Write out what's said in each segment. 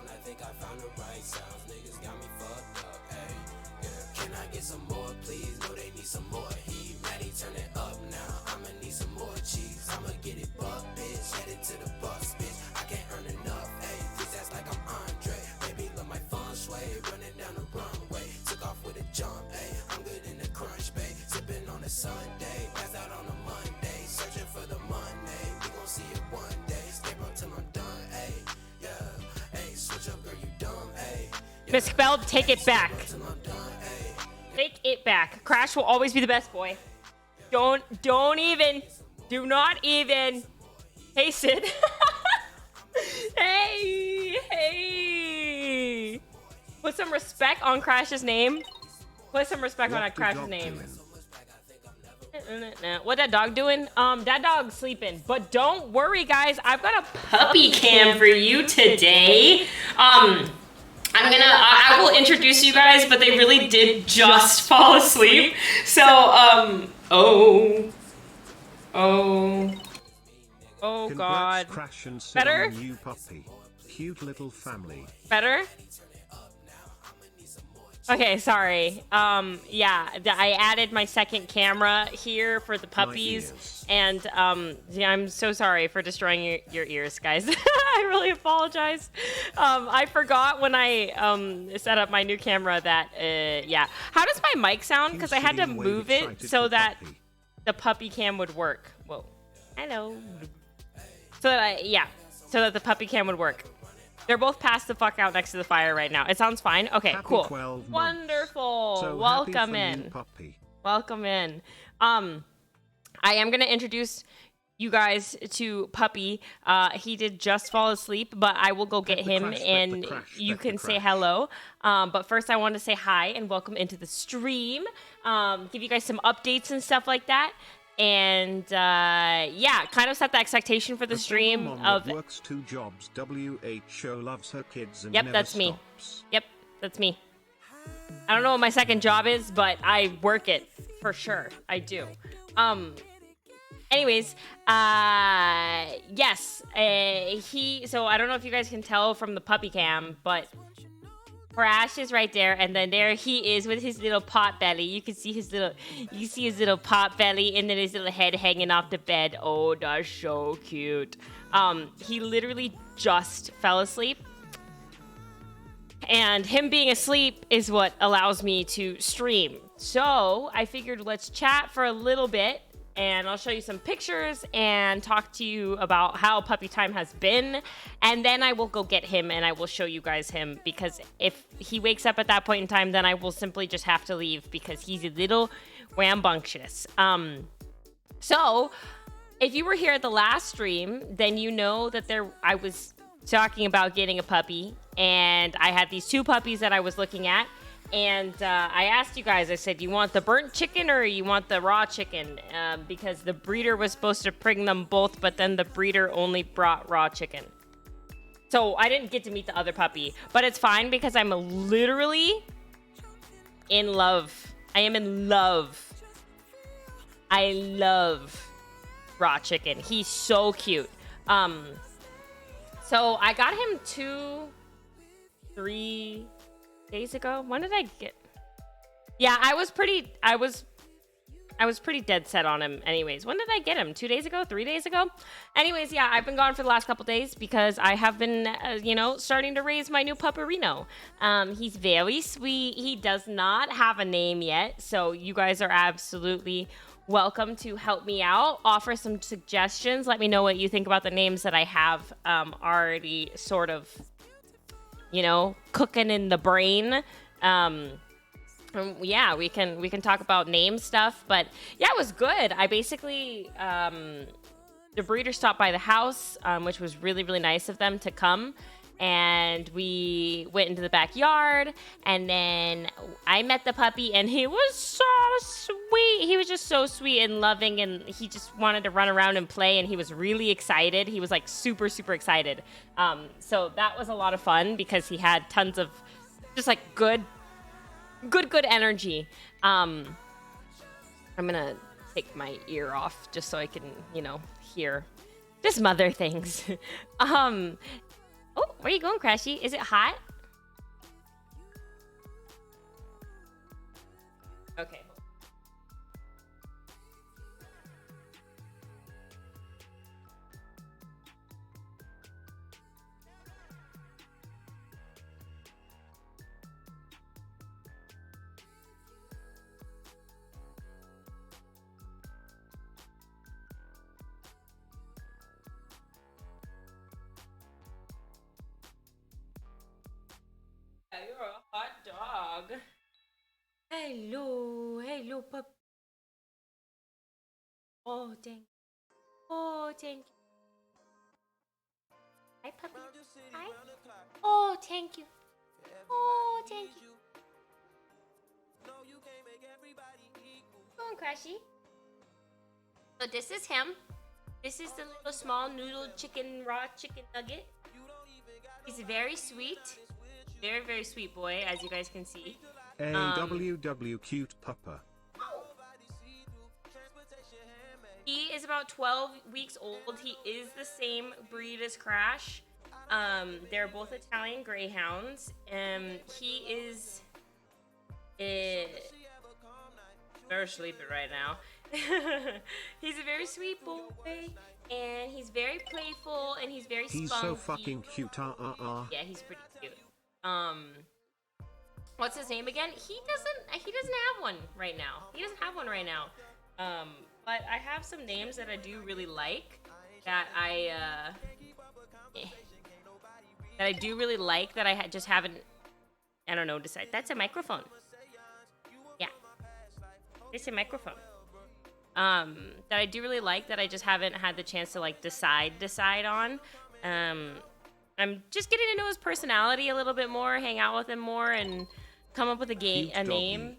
I think I found the right sounds. Niggas got me fucked up. Hey, yeah. Can I get some more, please? No, they need some more heat. Maddie, turn it up now. I'ma need some more cheese. I'ma get it buck, bitch. Headed to the bus, bitch. I can't earn enough. Hey, please that's like I'm Andre. Baby, look my fun sway. Running down the runway. Took off with a jump. Hey, I'm good in the crunch, babe. Sipping on a Sunday. Passed out on a Monday. Searching for the money. We gon' see it one day. Stay bro till I'm done. Hey, yeah. Hey, switch up, girl, you dumb. Hey. Misspelled, take it back. Take it back. Crash will always be the best boy. Do not even. Hey, Sid. Hey. Put some respect on Crash's name. Put some respect on Crash's name. What that dog doing? That dog's sleeping. But don't worry, guys. I've got a puppy cam for you today. I will introduce you guys, but they really did just fall asleep. So, oh God. Crash and sit Better? on a new puppy. Cute little family. Better? Okay, sorry. Yeah, I added my second camera here for the puppies, and yeah, I'm so sorry for destroying your ears, guys. I really apologize. I forgot when I set up my new camera that yeah. How does my mic sound? Because I had to move it so that the puppy cam would work. Whoa, hello. So that so that the puppy cam would work. They're both passed the fuck out next to the fire right now. It sounds fine. Okay, Happy cool. 12 months. Wonderful. So welcome happy for in. new puppy. Welcome in. I am gonna introduce you guys to Puppy. He did just fall asleep, but I will go get him and you can say hello. But first I want to say hi and welcome into the stream. Give you guys some updates and stuff like that. And yeah, kind of set the expectation for the stream of works 2 jobs. WHO loves her kids and yep, never that's me. stops. Yep, that's me. I don't know what my second job is, but I work it for sure. I do. Anyways, yes, so I don't know if you guys can tell from the puppy cam, but Crash is right there, and then there he is with his little pot belly. You can see his little pot belly, and then his little head hanging off the bed. Oh, that's so cute. He literally just fell asleep, and him being asleep is what allows me to stream. So I figured let's chat for a little bit, and I'll show you some pictures and talk to you about how puppy time has been. And then I will go get him and I will show you guys him, because if he wakes up at that point in time, then I will simply just have to leave because he's a little rambunctious. So if you were here at the last stream, then you know that I was talking about getting a puppy, and I had these 2 puppies that I was looking at. And I asked you guys, I said, you want the burnt chicken or you want the raw chicken? Because the breeder was supposed to bring them both, but then the breeder only brought raw chicken. So I didn't get to meet the other puppy, but it's fine because I'm literally in love. I am in love. I love raw chicken. He's so cute. So I got him 3 days ago. When did I get? Yeah, I was pretty dead set on him anyways. When did I get him? 2 days ago? 3 days ago? Anyways, yeah, I've been gone for the last couple days because I have been, starting to raise my new pupperino. He's very sweet. He does not have a name yet, so you guys are absolutely welcome to help me out. Offer some suggestions. Let me know what you think about the names that I have already sort of cooking in the brain. Yeah, we can talk about name stuff, but yeah, it was good. I basically, the breeder stopped by the house, which was really, really nice of them to come. And we went into the backyard, and then I met the puppy, and he was so sweet. He was just so sweet and loving, and he just wanted to run around and play, and he was really excited. He was like super, super excited. So that was a lot of fun because he had tons of just like good energy. I'm gonna take my ear off just so I can, hear just mother things. Oh, where are you going, Crashy? Is it hot? Okay. You're a hot dog. Hello, pup. Oh, dang. Oh, thank you. Hi, puppy. Hi. Oh, thank you. Oh, thank you. Go on, Crashy. So this is him. This is the little small noodle chicken, raw chicken nugget. He's very sweet. Very, very sweet boy, as you guys can see. AWW cute pupper. He is about 12 weeks old. He is the same breed as Crash. They're both Italian Greyhounds. He is very sleepy right now. He's a very sweet boy, and he's very playful, and he's very spunky. He's so fucking cute. Yeah, he's pretty cute. What's his name again? He doesn't have one right now. He doesn't have one right now. But I have some names that I do really like that I do really like that I just haven't, I don't know, decide. That's a microphone. Yeah. It's a microphone. That I do really like that I just haven't had the chance to like decide on. I'm just getting to know his personality a little bit more, hang out with him more, and come up with a name.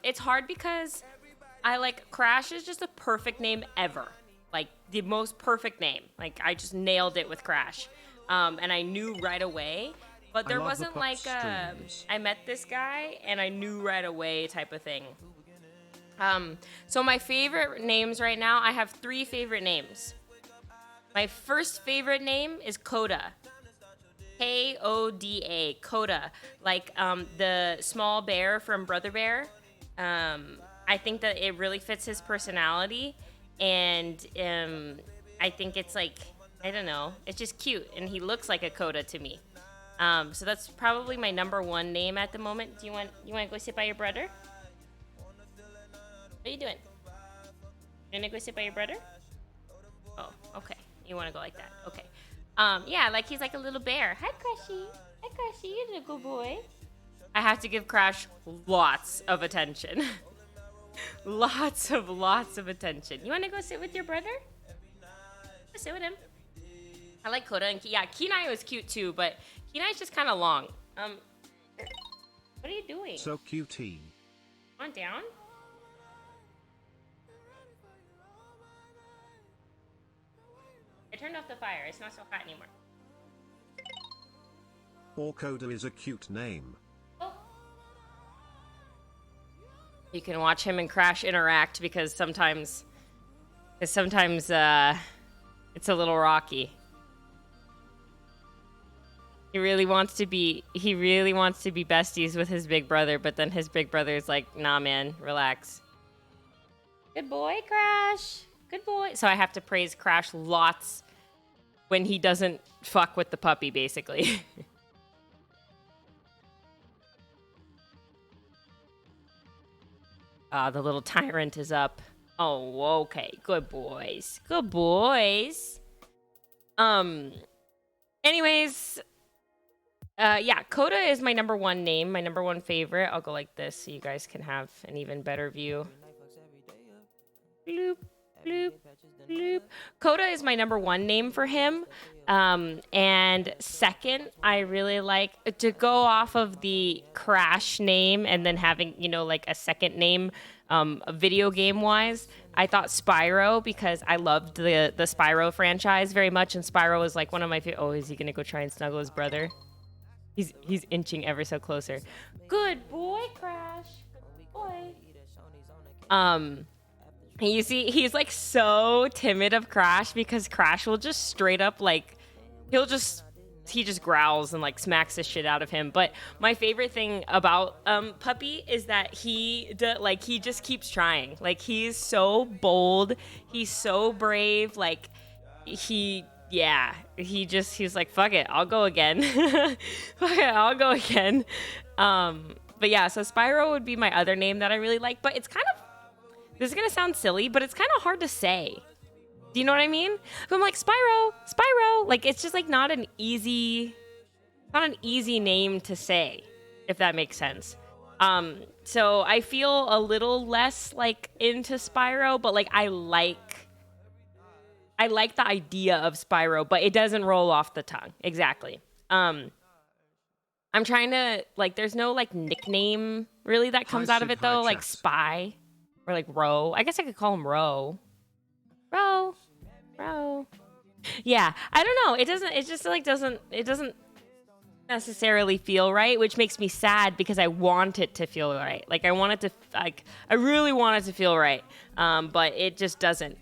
It's hard because I like Crash is just a perfect name ever. Like the most perfect name. Like I just nailed it with Crash. And I knew right away. But there wasn't like I met this guy and I knew right away type of thing. So my favorite names right now, I have 3 favorite names. My first favorite name is Coda. Koda. Coda. Like the small bear from Brother Bear. I think that it really fits his personality. And I think it's like, I don't know, it's just cute. And he looks like a Coda to me. So that's probably my number 1 name at the moment. Do you want to go sit by your brother? What are you doing? You want to go sit by your brother? Oh, okay. You want to go like that. Okay. Yeah, like he's like a little bear. Hi, Crashy. Hi, Crashy. You're a good boy. I have to give Crash lots of attention. lots of attention. You want to go sit with your brother? Go sit with him. I like Coda and yeah, Kenai was cute too, but Kenai's just kind of long. What are you doing? So cutie. On down. I turned off the fire. It's not so hot anymore. Or Coda is a cute name. Oh. You can watch him and Crash interact because sometimes it's a little rocky. He really wants to be besties with his big brother, but then his big brother is like, nah, man, relax. Good boy, Crash. Good boy. So I have to praise Crash lots when he doesn't fuck with the puppy, basically. The little tyrant is up. Oh, okay. Good boys. Good boys. Anyways, yeah, Coda is my number 1 name, my number 1 favorite. I'll go like this so you guys can have an even better view. Bloop, bloop, bloop. Coda is my number 1 name for him. And second, I really like to go off of the Crash name and then having, like a second name, video game wise. I thought Spyro because I loved the Spyro franchise very much. And Spyro was like one of my favorite. Oh, is he going to go try and snuggle his brother? He's inching ever so closer. Good boy, Crash. Good boy. You see, he's like so timid of Crash because Crash will just straight up like, he'll just he just growls and like smacks the shit out of him. But my favorite thing about Puppy is that he just keeps trying. Like, he's so bold, he's so brave. Like, he's like, fuck it, I'll go again. Fuck it, I'll go again. But yeah, so Spyro would be my other name that I really like. But it's kind of, this is gonna sound silly, but it's kind of hard to say. Do you know what I mean? So I'm like, Spyro. Like, it's just like not an easy name to say, if that makes sense. So I feel a little less like into Spyro, but like I like the idea of Spyro, but it doesn't roll off the tongue. Exactly. I'm trying to, like, there's no like nickname really that comes out of it though, like Spy or like Ro. I guess I could call him Ro. Yeah, I don't know. It doesn't necessarily feel right, which makes me sad because I want it to feel right. Like, I really want it to feel right. But it just doesn't.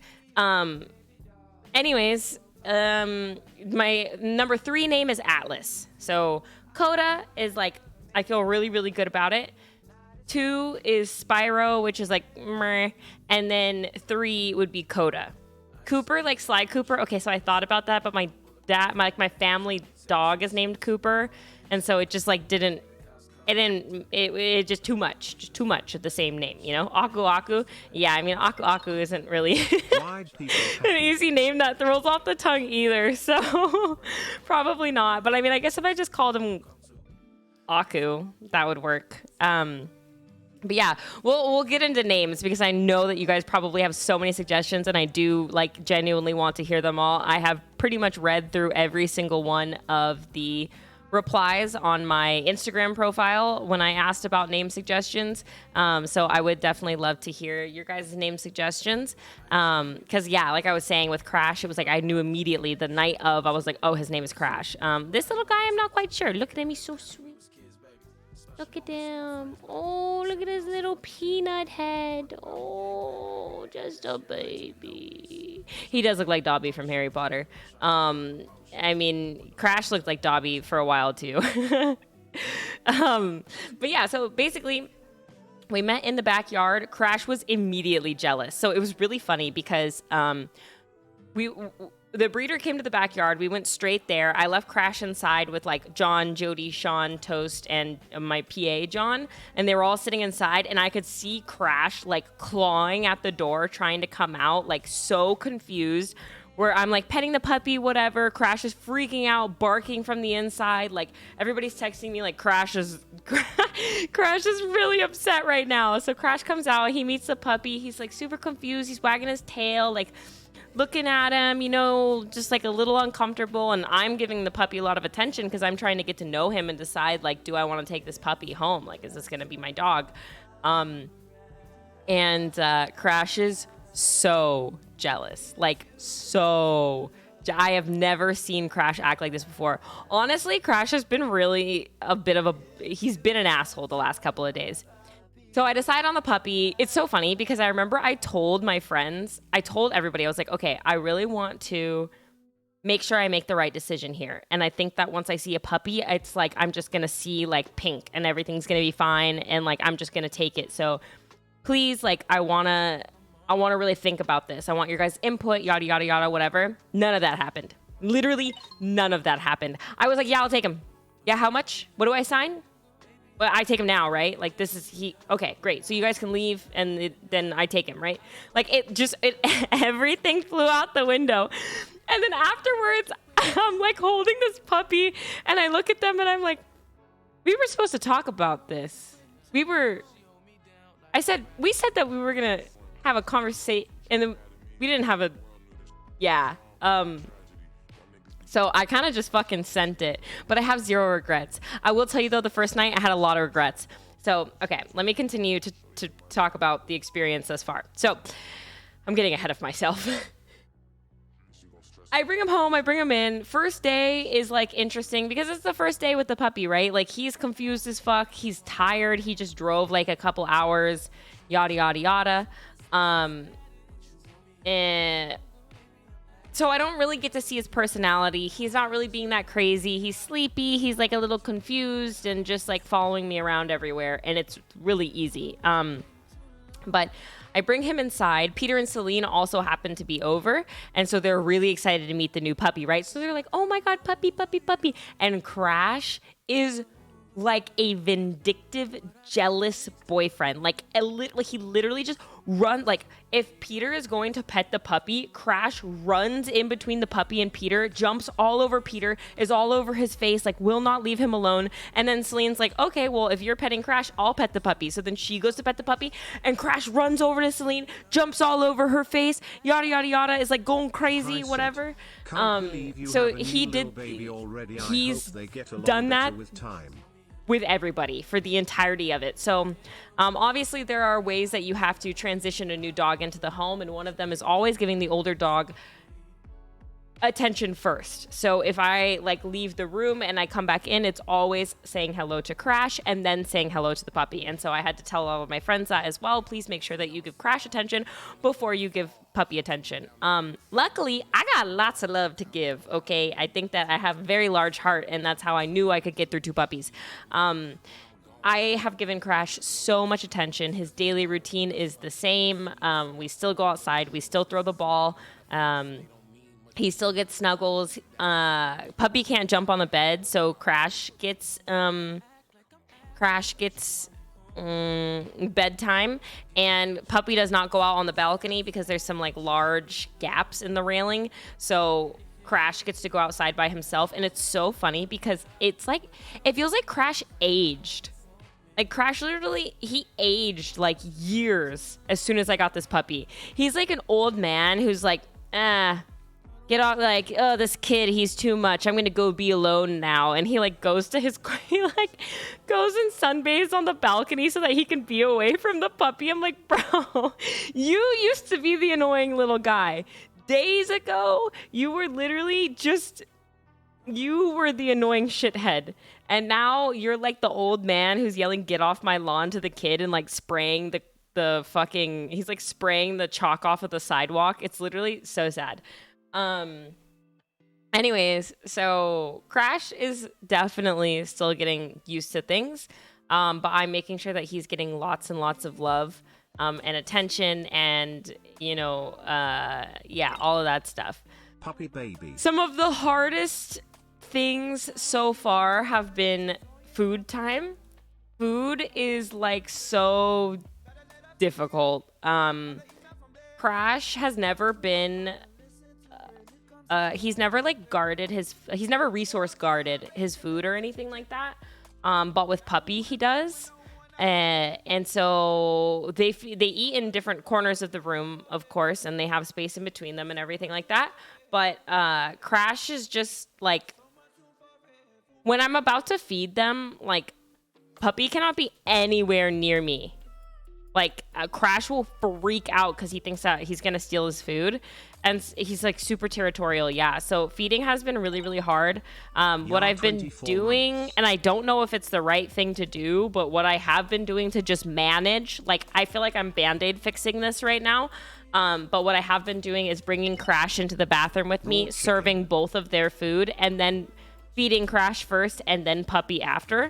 Anyways, my number 3 name is Atlas. So Coda is like, I feel really, really good about it. 2 is Spyro, which is like meh. And then 3 would be Coda. Cooper, like Sly Cooper. Okay, so I thought about that, but my family dog is named Cooper, and so it just like it just too much of the same name, you know? Aku. Yeah, I mean, Aku isn't really an easy name that throws off the tongue either, so probably not. But I mean, I guess if I just called him Aku, that would work. But yeah, we'll get into names because I know that you guys probably have so many suggestions, and I do like genuinely want to hear them all. I have pretty much read through every single one of the replies on my Instagram profile when I asked about name suggestions. So I would definitely love to hear your guys' name suggestions. Because yeah, like I was saying with Crash, it was like I knew immediately the night of, I was like, oh, his name is Crash. This little guy, I'm not quite sure. Look at him, he's so sweet. Look at him. Oh, look at his little peanut head. Oh, just a baby. He does look like Dobby from Harry Potter. I mean, Crash looked like Dobby for a while too. But yeah, so basically we met in the backyard. Crash was immediately jealous. So it was really funny because the breeder came to the backyard. We went straight there. I left Crash inside with like John, Jody, Sean, Toast, and my PA, John. And they were all sitting inside. And I could see Crash like clawing at the door, trying to come out, like so confused. Where I'm like petting the puppy, whatever. Crash is freaking out, barking from the inside. Like everybody's texting me like Crash is really upset right now. So Crash comes out. He meets the puppy. He's like super confused. He's wagging his tail, like looking at him, you know, just like a little uncomfortable. And I'm giving the puppy a lot of attention because I'm trying to get to know him and decide, like, do I want to take this puppy home? Like, is this going to be my dog? And Crash is so jealous. Like, I have never seen Crash act like this before. Honestly, Crash has been really he's been an asshole the last couple of days. So I decide on the puppy. It's so funny because I remember I told my friends, I told everybody, I was like, okay, I really want to make sure I make the right decision here. And I think that once I see a puppy, it's like, I'm just going to see like pink and everything's going to be fine. And like, I'm just going to take it. So please, like, I want to really think about this. I want your guys' input, yada, yada, yada, whatever. None of that happened. Literally none of that happened. I was like, yeah, I'll take him. Yeah, how much? What do I sign? Well, I take him now, right? Like, this is okay, great. So you guys can leave, and then I take him, right? Like, everything flew out the window. And then afterwards, I'm like holding this puppy, and I look at them, and I'm like, we were supposed to talk about this. We said that we were going to have a conversation, and then we didn't have a, yeah. So I kind of just fucking sent it, but I have zero regrets. I will tell you though, the first night I had a lot of regrets. So, okay, let me continue to talk about the experience thus far. So I'm getting ahead of myself. I bring him home, I bring him in. First day is like interesting because it's the first day with the puppy, right? Like he's confused as fuck. He's tired. He just drove like a couple hours, yada, yada, yada. And So I don't really get to see his personality. He's not really being that crazy. He's sleepy. He's like a little confused and just like following me around everywhere. And it's really easy. But I bring him inside. Peter and Celine also happen to be over. And so they're really excited to meet the new puppy, right? So they're like, oh my God, puppy, puppy, puppy. And Crash is like a vindictive, jealous boyfriend. Like he literally just runs. Like if Peter is going to pet the puppy, Crash runs in between the puppy and Peter, jumps all over Peter, is all over his face, like will not leave him alone. And then Celine's like, okay, well, if you're petting Crash, I'll pet the puppy. So then she goes to pet the puppy and Crash runs over to Celine, jumps all over her face, yada, yada, yada, is like going crazy, whatever. So he did, he's done that with everybody for the entirety of it. So obviously there are ways that you have to transition a new dog into the home, and one of them is always giving the older dog attention first. So if I like leave the room and I come back in, it's always saying hello to Crash and then saying hello to the puppy. And so I had to tell all of my friends that as well. Please make sure that you give Crash attention before you give puppy attention. Luckily, I got lots of love to give, okay? I think that I have a very large heart, and that's how I knew I could get through 2 puppies. I have given Crash so much attention. His daily routine is the same. We still go outside. We still throw the ball. He still gets snuggles. Puppy can't jump on the bed, so Crash gets bedtime, and Puppy does not go out on the balcony because there's some like large gaps in the railing. So Crash gets to go outside by himself, and it's so funny because it's like it feels like Crash aged. Like Crash literally, he aged like years as soon as I got this puppy. He's like an old man who's like, get off, like, oh, this kid, he's too much. I'm gonna go be alone now. And he like goes to his, he like goes and sunbathes on the balcony so that he can be away from the puppy. I'm like, bro, you used to be the annoying little guy. Days ago, you were literally just, you were the annoying shithead. And now you're like the old man who's yelling, get off my lawn to the kid and like spraying the fucking, he's like spraying the chalk off of the sidewalk. It's literally so sad. Anyways, so Crash is definitely still getting used to things, but I'm making sure that he's getting lots and lots of love and attention and, you know, all of that stuff. Puppy baby. Some of the hardest things so far have been food time. Food is like so difficult. Crash has never been he's never like he's never resource guarded his food or anything like that. But with Puppy, he does. And so they eat in different corners of the room, of course, and they have space in between them and everything like that. But Crash is just like, when I'm about to feed them, like Puppy cannot be anywhere near me. Like Crash will freak out because he thinks that he's gonna steal his food, and he's like super territorial. Yeah, so feeding has been really, really hard. What I've been doing, and I don't know if it's the right thing to do, but what I have been doing to just manage, like I feel like I'm Band-Aid fixing this right now. But what I have been doing is bringing Crash into the bathroom with me, serving both of their food, and then feeding Crash first and then Puppy after.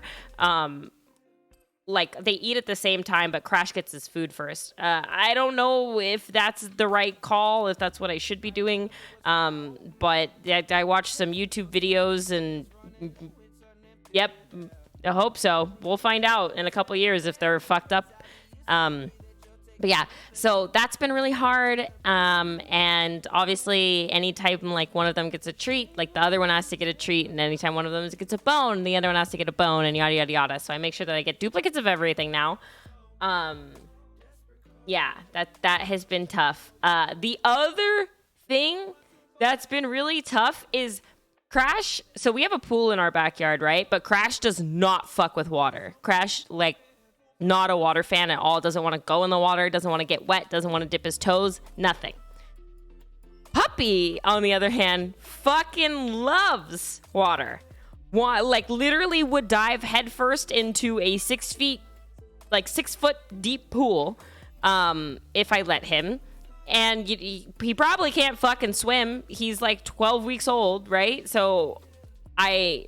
Like they eat at the same time, but Crash gets his food first. I don't know if that's the right call, if that's what I should be doing. But I watched some YouTube videos and yep, I hope so. We'll find out in a couple years if they're fucked up. But yeah, so that's been really hard. And obviously anytime like one of them gets a treat, like the other one has to get a treat. And anytime one of them gets a bone, the other one has to get a bone, and yada, yada, yada. So I make sure that I get duplicates of everything now. Yeah, that has been tough. The other thing that's been really tough is Crash. So we have a pool in our backyard, right? But Crash does not fuck with water. Crash, like, not a water fan at all, doesn't want to go in the water, doesn't want to get wet, doesn't want to dip his toes, nothing. Puppy, on the other hand, fucking loves water. Like literally would dive headfirst into a 6 foot deep pool if I let him. and he probably can't fucking swim. He's like 12 weeks old, right? So I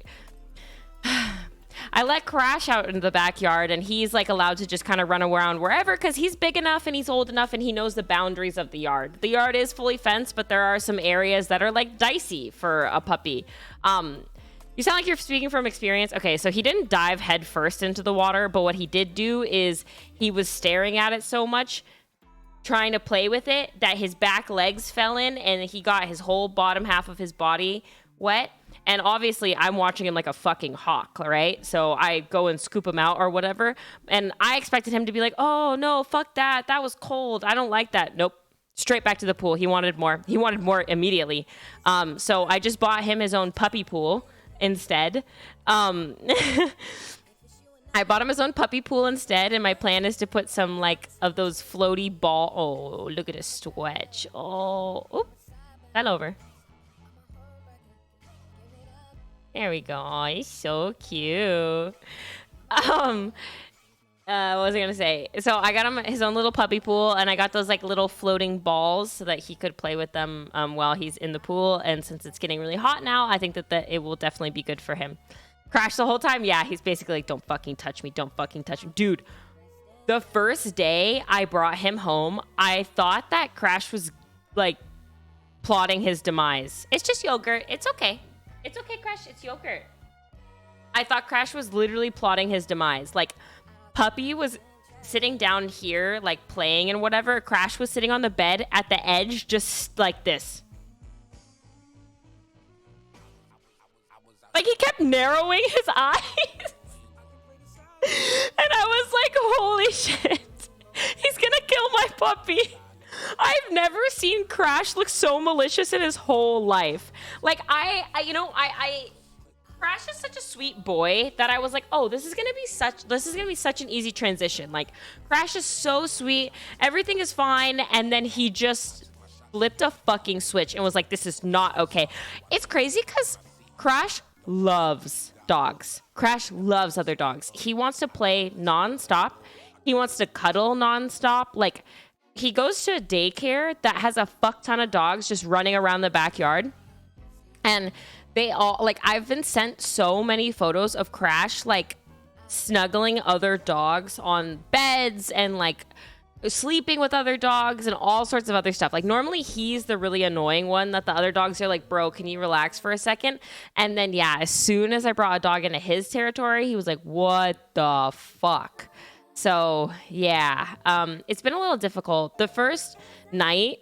let Crash out in the backyard, and he's like allowed to just kind of run around wherever because he's big enough and he's old enough and he knows the boundaries of the yard. The yard is fully fenced, but there are some areas that are like dicey for a puppy. You sound like you're speaking from experience. Okay, so he didn't dive head first into the water, but what he did do is he was staring at it so much, trying to play with it, that his back legs fell in and he got his whole bottom half of his body wet. And obviously I'm watching him like a fucking hawk, right? So I go and scoop him out or whatever. And I expected him to be like, oh no, fuck that. That was cold. I don't like that. Nope. Straight back to the pool. He wanted more. He wanted more immediately. So I just bought him his own puppy pool instead. I bought him his own puppy pool instead, and my plan is to put some like of those floaty ball. Oh, look at his stretch. Oh, oop, fell over. There we go. Oh, he's so cute. What was I gonna say? So I got him his own little puppy pool, and I got those like little floating balls so that he could play with them while he's in the pool. And since it's getting really hot now, I think that it will definitely be good for him. Crash the whole time? Yeah, he's basically like, don't fucking touch me. Don't fucking touch me. Dude, the first day I brought him home, I thought that Crash was like plotting his demise. It's just yogurt. It's okay. It's okay, Crash. It's yogurt. I thought Crash was literally plotting his demise. Like, Puppy was sitting down here, like, playing and whatever. Crash was sitting on the bed at the edge, just like this. Like, he kept narrowing his eyes. And I was like, holy shit. He's gonna kill my puppy. I've never seen Crash look so malicious in his whole life. Like, Crash is such a sweet boy that I was like, oh, this is gonna be such an easy transition. Like, Crash is so sweet, everything is fine, and then he just flipped a fucking switch and was like, this is not okay. It's crazy because Crash loves dogs. Crash loves other dogs. He wants to play nonstop. He wants to cuddle nonstop. Like, he goes to a daycare that has a fuck ton of dogs just running around the backyard. And they all, like, I've been sent so many photos of Crash, like, snuggling other dogs on beds and, like, sleeping with other dogs and all sorts of other stuff. Like, normally he's the really annoying one that the other dogs are like, bro, can you relax for a second? And then, yeah, as soon as I brought a dog into his territory, he was like, what the fuck? So, yeah, it's been a little difficult. The first night,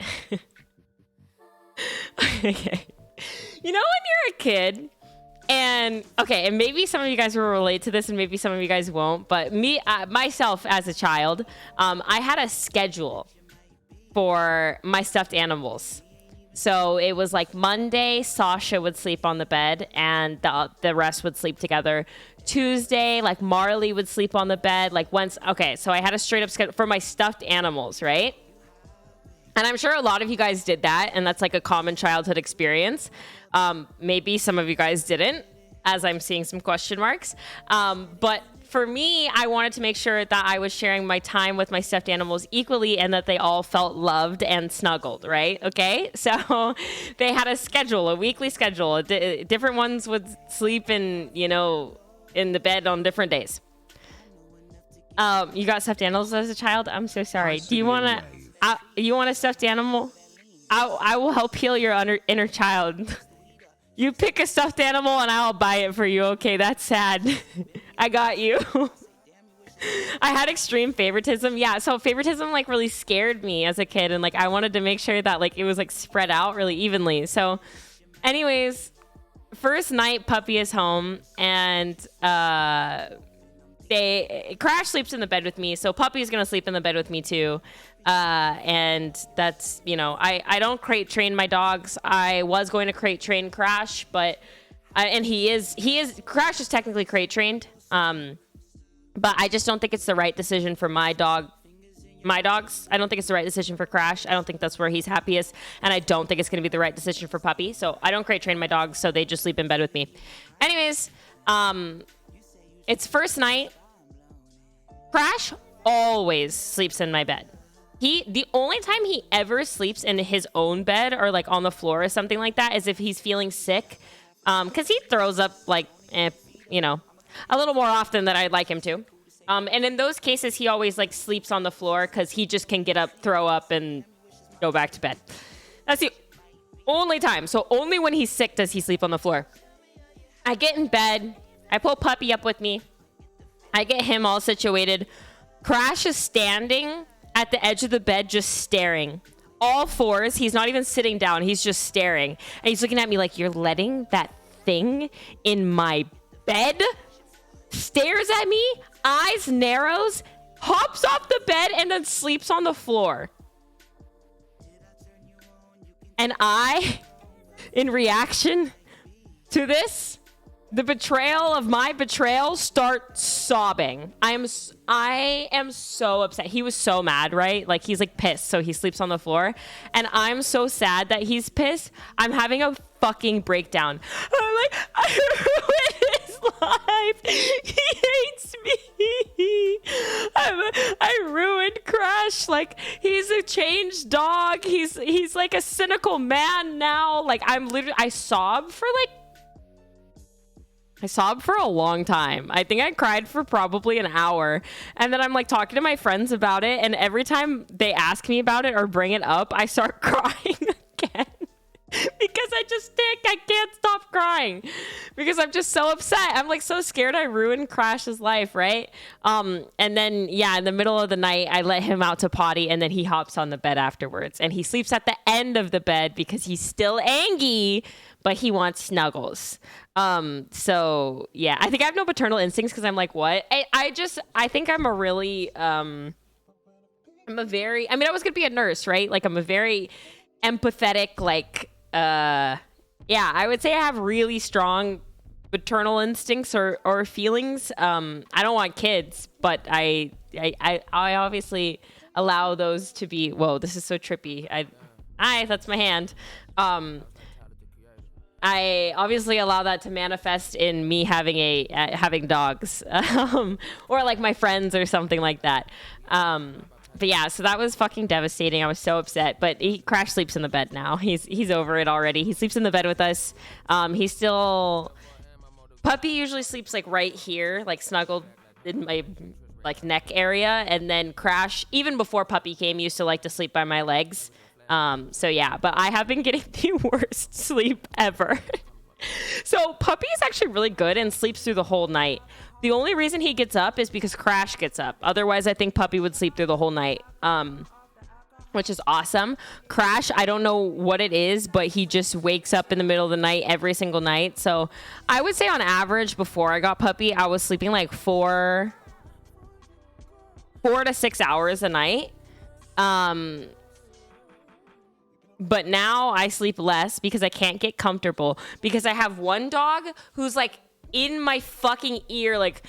okay. You know when you're a kid, and maybe some of you guys will relate to this and maybe some of you guys won't, but myself as a child, I had a schedule for my stuffed animals. So it was like Monday, Sasha would sleep on the bed and the rest would sleep together. Tuesday, like Marley would sleep on the bed. So I had a straight up schedule for my stuffed animals, right? And I'm sure a lot of you guys did that, and that's like a common childhood experience. Maybe some of you guys didn't, as I'm seeing some question marks. But for me, I wanted to make sure that I was sharing my time with my stuffed animals equally and that they all felt loved and snuggled, right? Okay? So they had a schedule, a weekly schedule. Different ones would sleep in the bed on different days. You got stuffed animals as a child? I'm so sorry. Do you want a stuffed animal? I will help heal your inner child. You pick a stuffed animal and I'll buy it for you. Okay, that's sad. I got you. I had extreme favoritism. Yeah, so favoritism like really scared me as a kid, and like I wanted to make sure that like it was like spread out really evenly. So anyways, first night Puppy is home, and Crash sleeps in the bed with me, so Puppy's gonna sleep in the bed with me too. And that's, I don't crate train my dogs. I was going to crate train Crash, but and Crash is technically crate trained. But I just don't think it's the right decision for my dogs. I don't think it's the right decision for Crash. I don't think that's where he's happiest, and I don't think it's going to be the right decision for Puppy. So I don't crate train my dogs, so they just sleep in bed with me. Anyways, it's first night. Crash always sleeps in my bed. The only time he ever sleeps in his own bed or like on the floor or something like that is if he's feeling sick. Because he throws up like, you know, a little more often than I'd like him to. And in those cases, he always like sleeps on the floor because he just can get up, throw up, and go back to bed. That's the only time. So only when he's sick does he sleep on the floor. I get in bed. I pull Puppy up with me. I get him all situated. Crash is standing at the edge of the bed just staring. All fours. He's not even sitting down. He's just staring. And he's looking at me like, you're letting that thing in my bed? Stares at me, eyes narrows, hops off the bed, and then sleeps on the floor. And I, in reaction to this, the betrayal of my betrayal, start sobbing. I am so upset. He was so mad, right? Like, he's like pissed, so he sleeps on the floor. And I'm so sad that he's pissed. I'm having a fucking breakdown. I'm like, I ruined his life. He hates me. I ruined Crash. Like, he's a changed dog. He's like a cynical man now. Like, I sobbed for a long time. I think I cried for probably an hour. And then I'm like talking to my friends about it. And every time they ask me about it or bring it up, I start crying again. Because I can't stop crying. Because I'm just so upset. I'm like so scared I ruined Crash's life, right? And then, yeah, in the middle of the night, I let him out to potty. And then he hops on the bed afterwards. And he sleeps at the end of the bed because he's still angry, but he wants snuggles. So yeah, I think I have no paternal instincts because I'm like, what? I think I'm a really, I was gonna be a nurse, right? Like, I'm a very empathetic, like, yeah, I would say I have really strong paternal instincts or feelings. I don't want kids, but I obviously allow those to be, whoa, this is so trippy. That's my hand. I obviously allow that to manifest in me having dogs, or like my friends or something like that. But yeah, so that was fucking devastating. I was so upset, but Crash sleeps in the bed now. He's over it already. He sleeps in the bed with us. Puppy usually sleeps like right here, like snuggled in my like neck area. And then Crash, even before Puppy came, used to like to sleep by my legs. So yeah, but I have been getting the worst sleep ever. So Puppy is actually really good and sleeps through the whole night. The only reason he gets up is because Crash gets up. Otherwise, I think Puppy would sleep through the whole night, which is awesome. Crash, I don't know what it is, but he just wakes up in the middle of the night every single night. So I would say on average, before I got Puppy, I was sleeping like 4 to 6 hours a night. But now I sleep less because I can't get comfortable, because I have one dog who's like in my fucking ear, like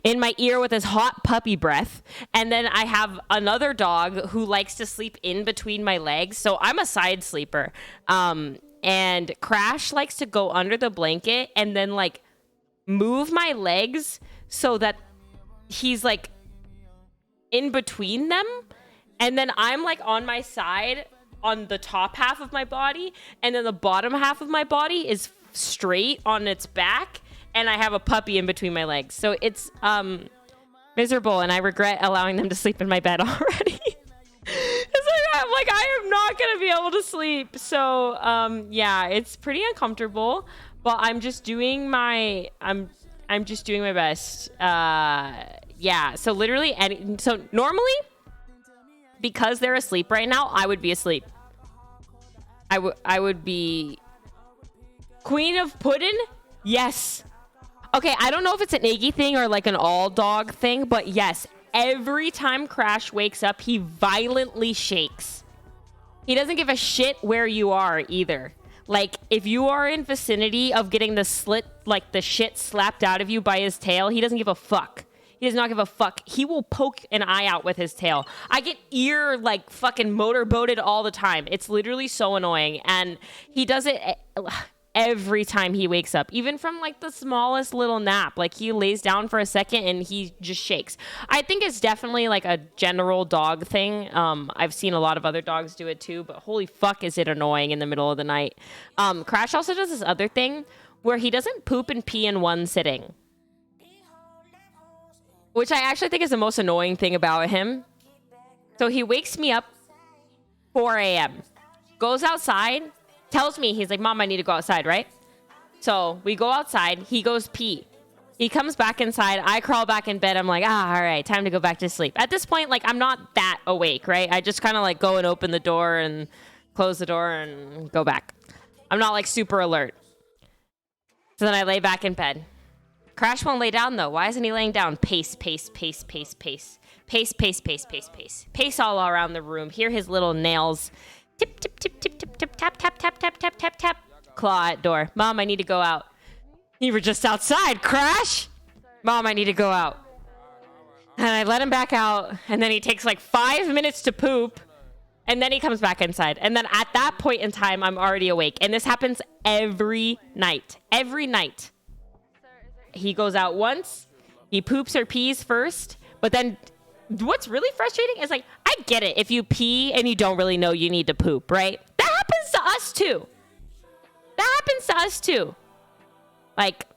in my ear with his hot puppy breath. And then I have another dog who likes to sleep in between my legs. So I'm a side sleeper. And Crash likes to go under the blanket and then like move my legs so that he's like in between them. And then I'm like on my side on the top half of my body. And then the bottom half of my body is straight on its back. And I have a puppy in between my legs. So it's miserable. And I regret allowing them to sleep in my bed already. I'm like, I am not going to be able to sleep. So yeah, it's pretty uncomfortable. But I'm just doing my best. Yeah. So literally, so normally, because they're asleep right now, I would be asleep. I would be Queen of Puddin'? Yes. Okay, I don't know if it's an Iggy thing or like an all dog thing, but yes, every time Crash wakes up, he violently shakes. He doesn't give a shit where you are either. Like, if you are in vicinity of getting the shit slapped out of you by his tail, he doesn't give a fuck. He does not give a fuck. He will poke an eye out with his tail. I get fucking motorboated all the time. It's literally so annoying. And he does it every time he wakes up, even from like the smallest little nap. Like he lays down for a second and he just shakes. I think it's definitely like a general dog thing. I've seen a lot of other dogs do it too, but holy fuck is it annoying in the middle of the night. Crash also does this other thing where he doesn't poop and pee in one sitting, which I actually think is the most annoying thing about him. So he wakes me up 4 a.m., goes outside, tells me, he's like, Mom, I need to go outside, right? So we go outside. He goes pee. He comes back inside. I crawl back in bed. I'm like, all right, time to go back to sleep. At this point, like, I'm not that awake, right? I just kind of like go and open the door and close the door and go back. I'm not like super alert. So then I lay back in bed. Crash won't lay down though. Why isn't he laying down? Pace, pace, pace, pace, pace. Pace, pace, pace, pace, pace. Pace all around the room. Hear his little nails. Tip, tip, tip, tip, tip, tip, tap, tap, tap, tap, tap, tap, tap. Claw at door. Mom, I need to go out. You were just outside, Crash. Mom, I need to go out. And I let him back out. And then he takes like 5 minutes to poop. And then he comes back inside. And then at that point in time, I'm already awake. And this happens every night. Every night. He goes out once. He poops or pees first. But then what's really frustrating is like, I get it if you pee and you don't really know you need to poop, right? That happens to us too. That happens to us too. Like,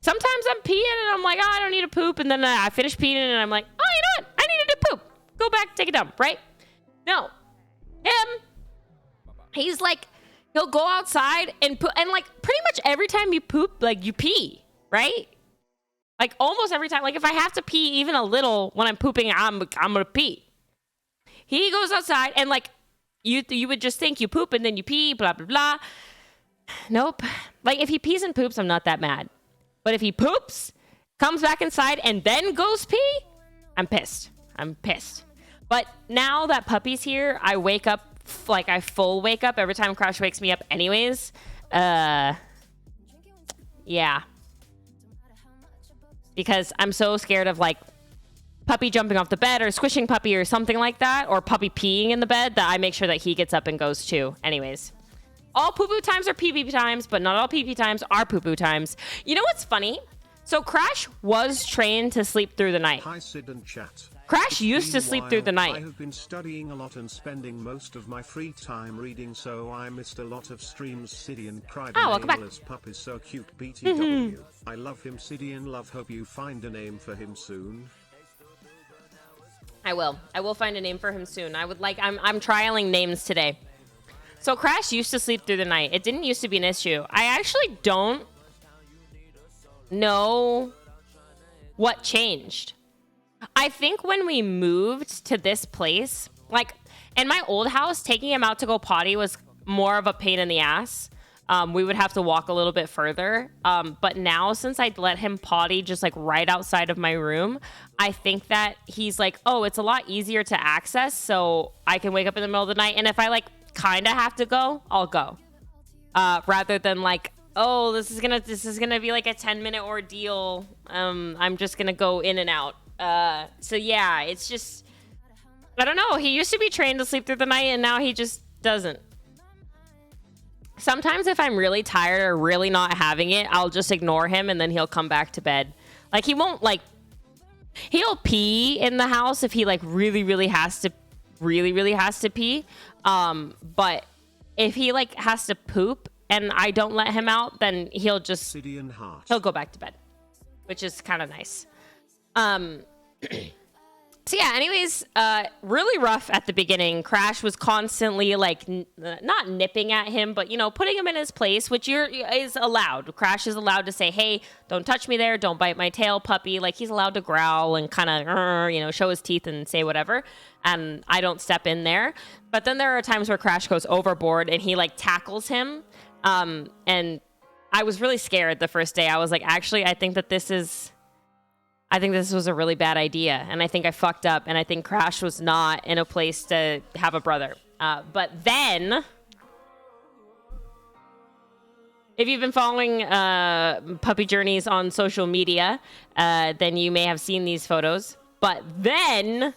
sometimes I'm peeing and I'm like, oh, I don't need to poop. And then I finish peeing and I'm like, oh, you know what? I needed to poop. Go back, take a dump, right? No. He's like, he'll go outside and poop. And like, pretty much every time you poop, like you pee, right? Like almost every time. Like if I have to pee even a little when I'm pooping, I'm gonna pee. He goes outside and like you would just think you poop and then you pee, blah blah blah. Nope. Like if he pees and poops, I'm not that mad. But if he poops, comes back inside and then goes pee, I'm pissed. I'm pissed. But now that puppy's here, I wake up like I full wake up every time Crash wakes me up anyways. Yeah. Because I'm so scared of like puppy jumping off the bed or squishing puppy or something like that, or puppy peeing in the bed, that I make sure that he gets up and goes too. Anyways, all poo-poo times are pee-pee times, but not all pee-pee times are poo-poo times. You know what's funny? So Crash was trained to sleep through the night. Hi Sid and chat. Crash used to sleep through the night. I have been studying a lot and spending most of my free time reading, so I missed a lot of streams. Sidian cried. Oh, welcome back. Pup is so cute. BTW. I love him. Sidian love. Hope you find a name for him soon. I will find a name for him soon. I'm trialing names today. So Crash used to sleep through the night. It didn't used to be an issue. I actually don't know what changed. I think when we moved to this place, like in my old house, taking him out to go potty was more of a pain in the ass. We would have to walk a little bit further. But now, since I'd let him potty just like right outside of my room, I think that he's like, oh, it's a lot easier to access. So I can wake up in the middle of the night. And if I like kind of have to go, I'll go. Rather than like, oh, this is gonna be like a 10-minute ordeal. I'm just gonna go in and out. So yeah, it's just, I don't know. He used to be trained to sleep through the night and now he just doesn't. Sometimes if I'm really tired or really not having it, I'll just ignore him and then he'll come back to bed. Like he won't like, he'll pee in the house if he like really has to pee. But if he like has to poop and I don't let him out, then he'll go back to bed, which is kind of nice. So yeah, anyways, really rough at the beginning. Crash was constantly like, not nipping at him, but you know, putting him in his place, which is allowed. Crash is allowed to say, hey, don't touch me there. Don't bite my tail, puppy. Like he's allowed to growl and kind of, you know, show his teeth and say whatever. And I don't step in there. But then there are times where Crash goes overboard and he like tackles him. And I was really scared the first day. I was like, actually, I think this was a really bad idea. And I think I fucked up. And I think Crash was not in a place to have a brother. But then, if you've been following Puppy Journeys on social media, then you may have seen these photos. But then,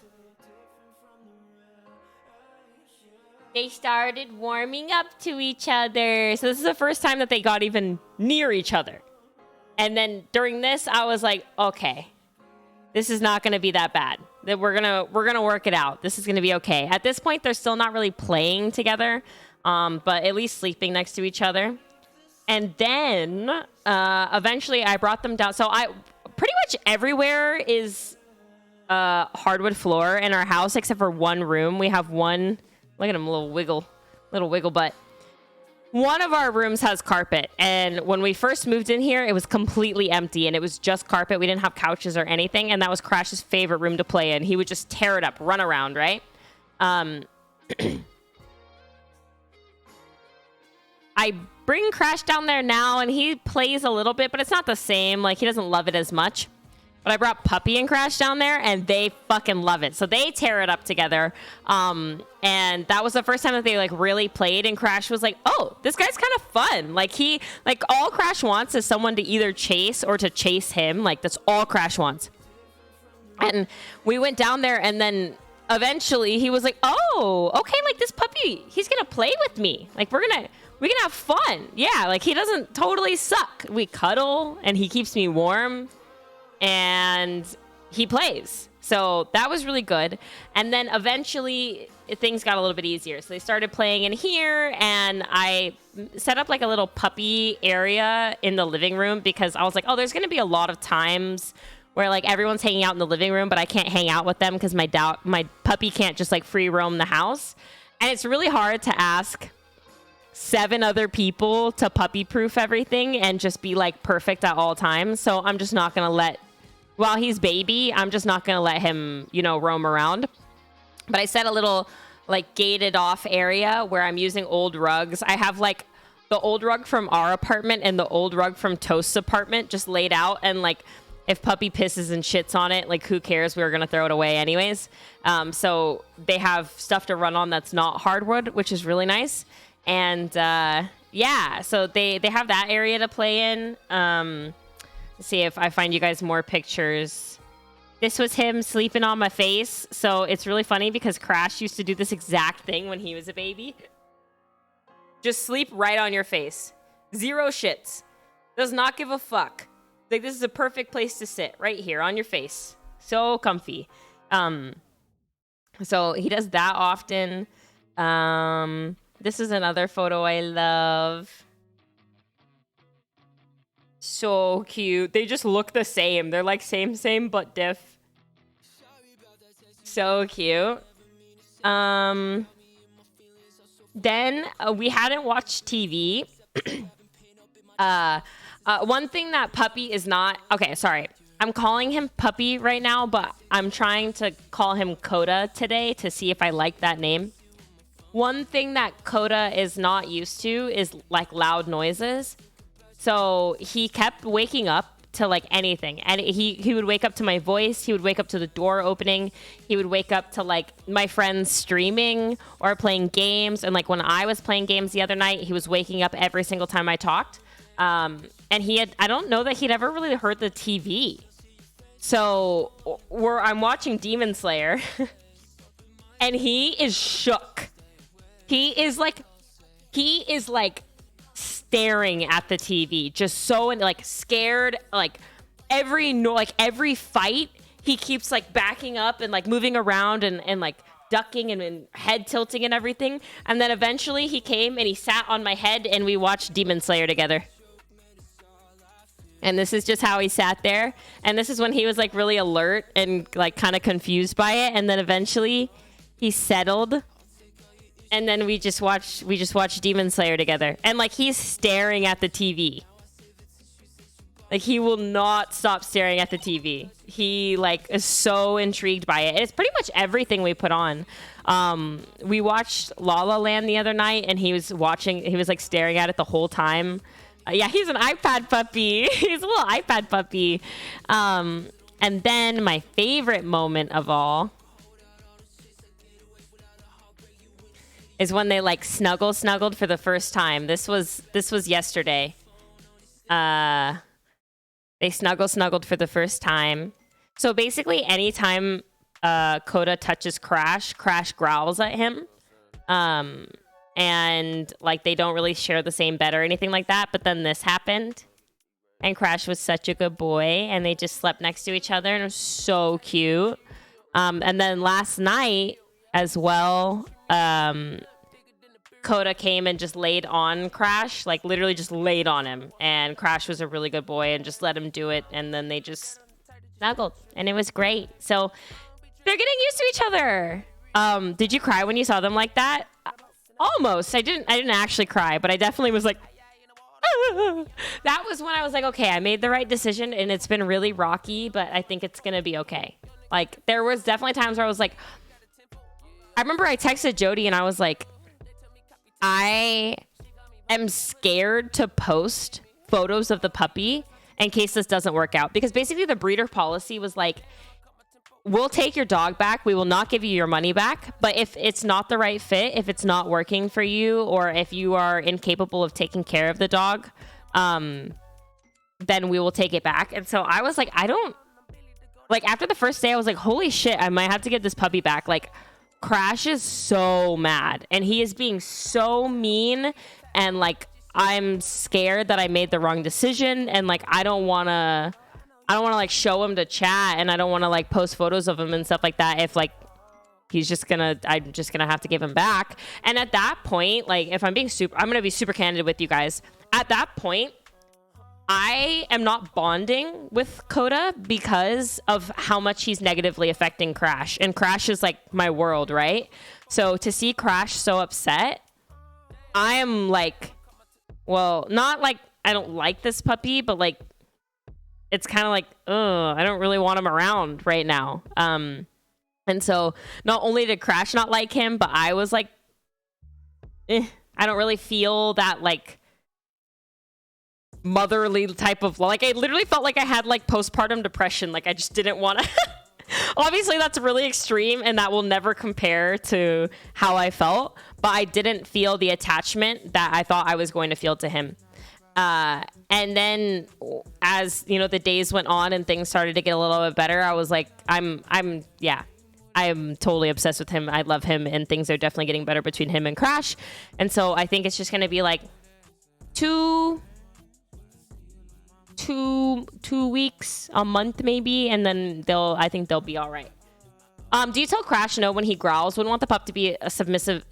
they started warming up to each other. So this is the first time that they got even near each other. And then during this, I was like, okay, this is not going to be that bad. That we're gonna work it out. This is going to be okay. At this point, they're still not really playing together, but at least sleeping next to each other. And then eventually, I brought them down. So I pretty much everywhere is hardwood floor in our house except for one room. We have one. Look at him, little wiggle butt. One of our rooms has carpet, and when we first moved in here, it was completely empty, and it was just carpet. We didn't have couches or anything, and that was Crash's favorite room to play in. He would just tear it up, run around, right? I bring Crash down there now, and he plays a little bit, but it's not the same. Like, he doesn't love it as much. But I brought Puppy and Crash down there, and they fucking love it. So they tear it up together. And that was the first time that they like really played. And Crash was like, "Oh, this guy's kind of fun." Like all Crash wants is someone to either chase or to chase him. Like that's all Crash wants. And we went down there, and then eventually he was like, "Oh, okay. Like this puppy, he's gonna play with me. Like we can have fun. Yeah. Like he doesn't totally suck. We cuddle, and he keeps me warm." And he plays. So that was really good. And then eventually things got a little bit easier. So they started playing in here, and I set up like a little puppy area in the living room because I was like, oh, there's going to be a lot of times where like everyone's hanging out in the living room, but I can't hang out with them because my puppy can't just like free roam the house. And it's really hard to ask 7 other people to puppy proof everything and just be like perfect at all times. So I'm just not going to while he's baby, I'm just not going to let him, roam around. But I set a little like gated off area where I'm using old rugs. I have like the old rug from our apartment and the old rug from Toast's apartment just laid out. And like if Puppy pisses and shits on it, like who cares? We were going to throw it away anyways. So they have stuff to run on that's not hardwood, which is really nice. And yeah, so they have that area to play in. Let's see if I find you guys more pictures. This was him sleeping on my face. So it's really funny because Crash used to do this exact thing when he was a baby. Just sleep right on your face. Zero shits. Does not give a fuck. Like this is a perfect place to sit right here on your face. So comfy. So he does that often. This is another photo I love. So cute. They just look the same. They're like same, but diff. So cute. Then we hadn't watched TV. One thing that Puppy is not... Okay, sorry. I'm calling him Puppy right now, but I'm trying to call him Coda today to see if I like that name. One thing that Coda is not used to is like loud noises. So he kept waking up to like anything. And he would wake up to my voice. He would wake up to the door opening. He would wake up to like my friends streaming or playing games. And like when I was playing games the other night, he was waking up every single time I talked. And I don't know that he'd ever really heard the TV. So I'm watching Demon Slayer and he is shook. He is like staring at the TV, just so like scared. Like every fight, he keeps like backing up and like moving around and like ducking and head tilting and everything. And then eventually he came and he sat on my head and we watched Demon Slayer together. And this is just how he sat there. And this is when he was like really alert and like kind of confused by it. And then eventually he settled. And then we just watched Demon Slayer together. And like he's staring at the TV. Like he will not stop staring at the TV. He like is so intrigued by it. It's pretty much everything we put on. We watched La La Land the other night and he was like staring at it the whole time. Yeah, he's an iPad puppy. He's a little iPad puppy. And then my favorite moment of all is when they like snuggled for the first time. This was yesterday. They snuggled for the first time. So basically anytime Coda touches Crash growls at him. And like they don't really share the same bed or anything like that. But then this happened, and Crash was such a good boy, and they just slept next to each other, and it was so cute. And then last night as well, Coda came and just laid on Crash, like literally just laid on him. And Crash was a really good boy and just let him do it. And then they just snuggled, and it was great. So they're getting used to each other. Did you cry when you saw them like that? Almost. I didn't actually cry, but I definitely was like, that was when I was like, okay, I made the right decision, and it's been really rocky, but I think it's gonna be okay. Like, there was definitely times where I was like, I remember I texted Jody and I was like, I am scared to post photos of the puppy in case this doesn't work out, because basically the breeder policy was like, we'll take your dog back, we will not give you your money back, but if it's not the right fit, if it's not working for you, or if you are incapable of taking care of the dog, then we will take it back. And so I was like, after the first day I was like, holy shit, I might have to get this puppy back. Like, Crash is so mad, and he is being so mean, and like I'm scared that I made the wrong decision, and like I don't want to like show him to chat, and I don't want to like post photos of him and stuff like that if like I'm just gonna have to give him back. And at that point, like if I'm gonna be super candid with you guys. At that point, I am not bonding with Coda because of how much he's negatively affecting Crash. And Crash is like my world, right? So to see Crash so upset, I am like, well, not like I don't like this puppy, but like it's kind of like, I don't really want him around right now. And so not only did Crash not like him, but I was like, I don't really feel that like motherly type of, like I literally felt like I had like postpartum depression. Like I just didn't want to obviously that's really extreme and that will never compare to how I felt, but I didn't feel the attachment that I thought I was going to feel to him. And then as you know, the days went on and things started to get a little bit better, I was like, I'm totally obsessed with him. I love him, and things are definitely getting better between him and Crash. And so I think it's just going to be like two weeks, a month maybe, and then I think they'll be all right. Do you tell Crash no when he growls? Would want the pup to be a submissive,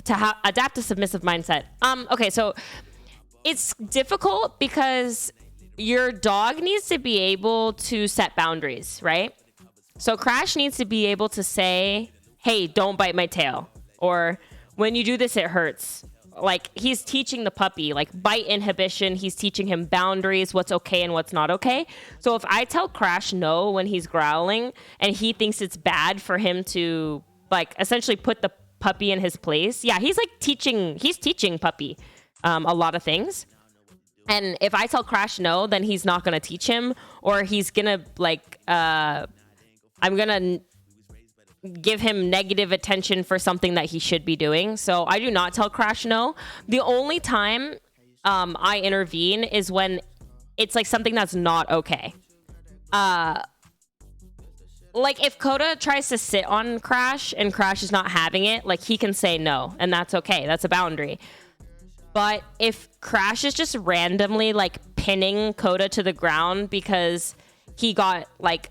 adapt a submissive mindset. Okay, so it's difficult because your dog needs to be able to set boundaries, right? So Crash needs to be able to say, hey, don't bite my tail, or when you do this, it hurts. Like, he's teaching the puppy, like, bite inhibition. He's teaching him boundaries, what's okay and what's not okay. So if I tell Crash no when he's growling and he thinks it's bad for him to, like, essentially put the puppy in his place, yeah, he's teaching puppy a lot of things. And if I tell Crash no, then he's not going to teach him, or he's going to, like, I'm going to give him negative attention for something that he should be doing. So I do not tell Crash no. The only time I intervene is when it's like something that's not okay. Like if Coda tries to sit on Crash and Crash is not having it, like he can say no, and that's okay. That's a boundary. But if Crash is just randomly like pinning Coda to the ground because he got like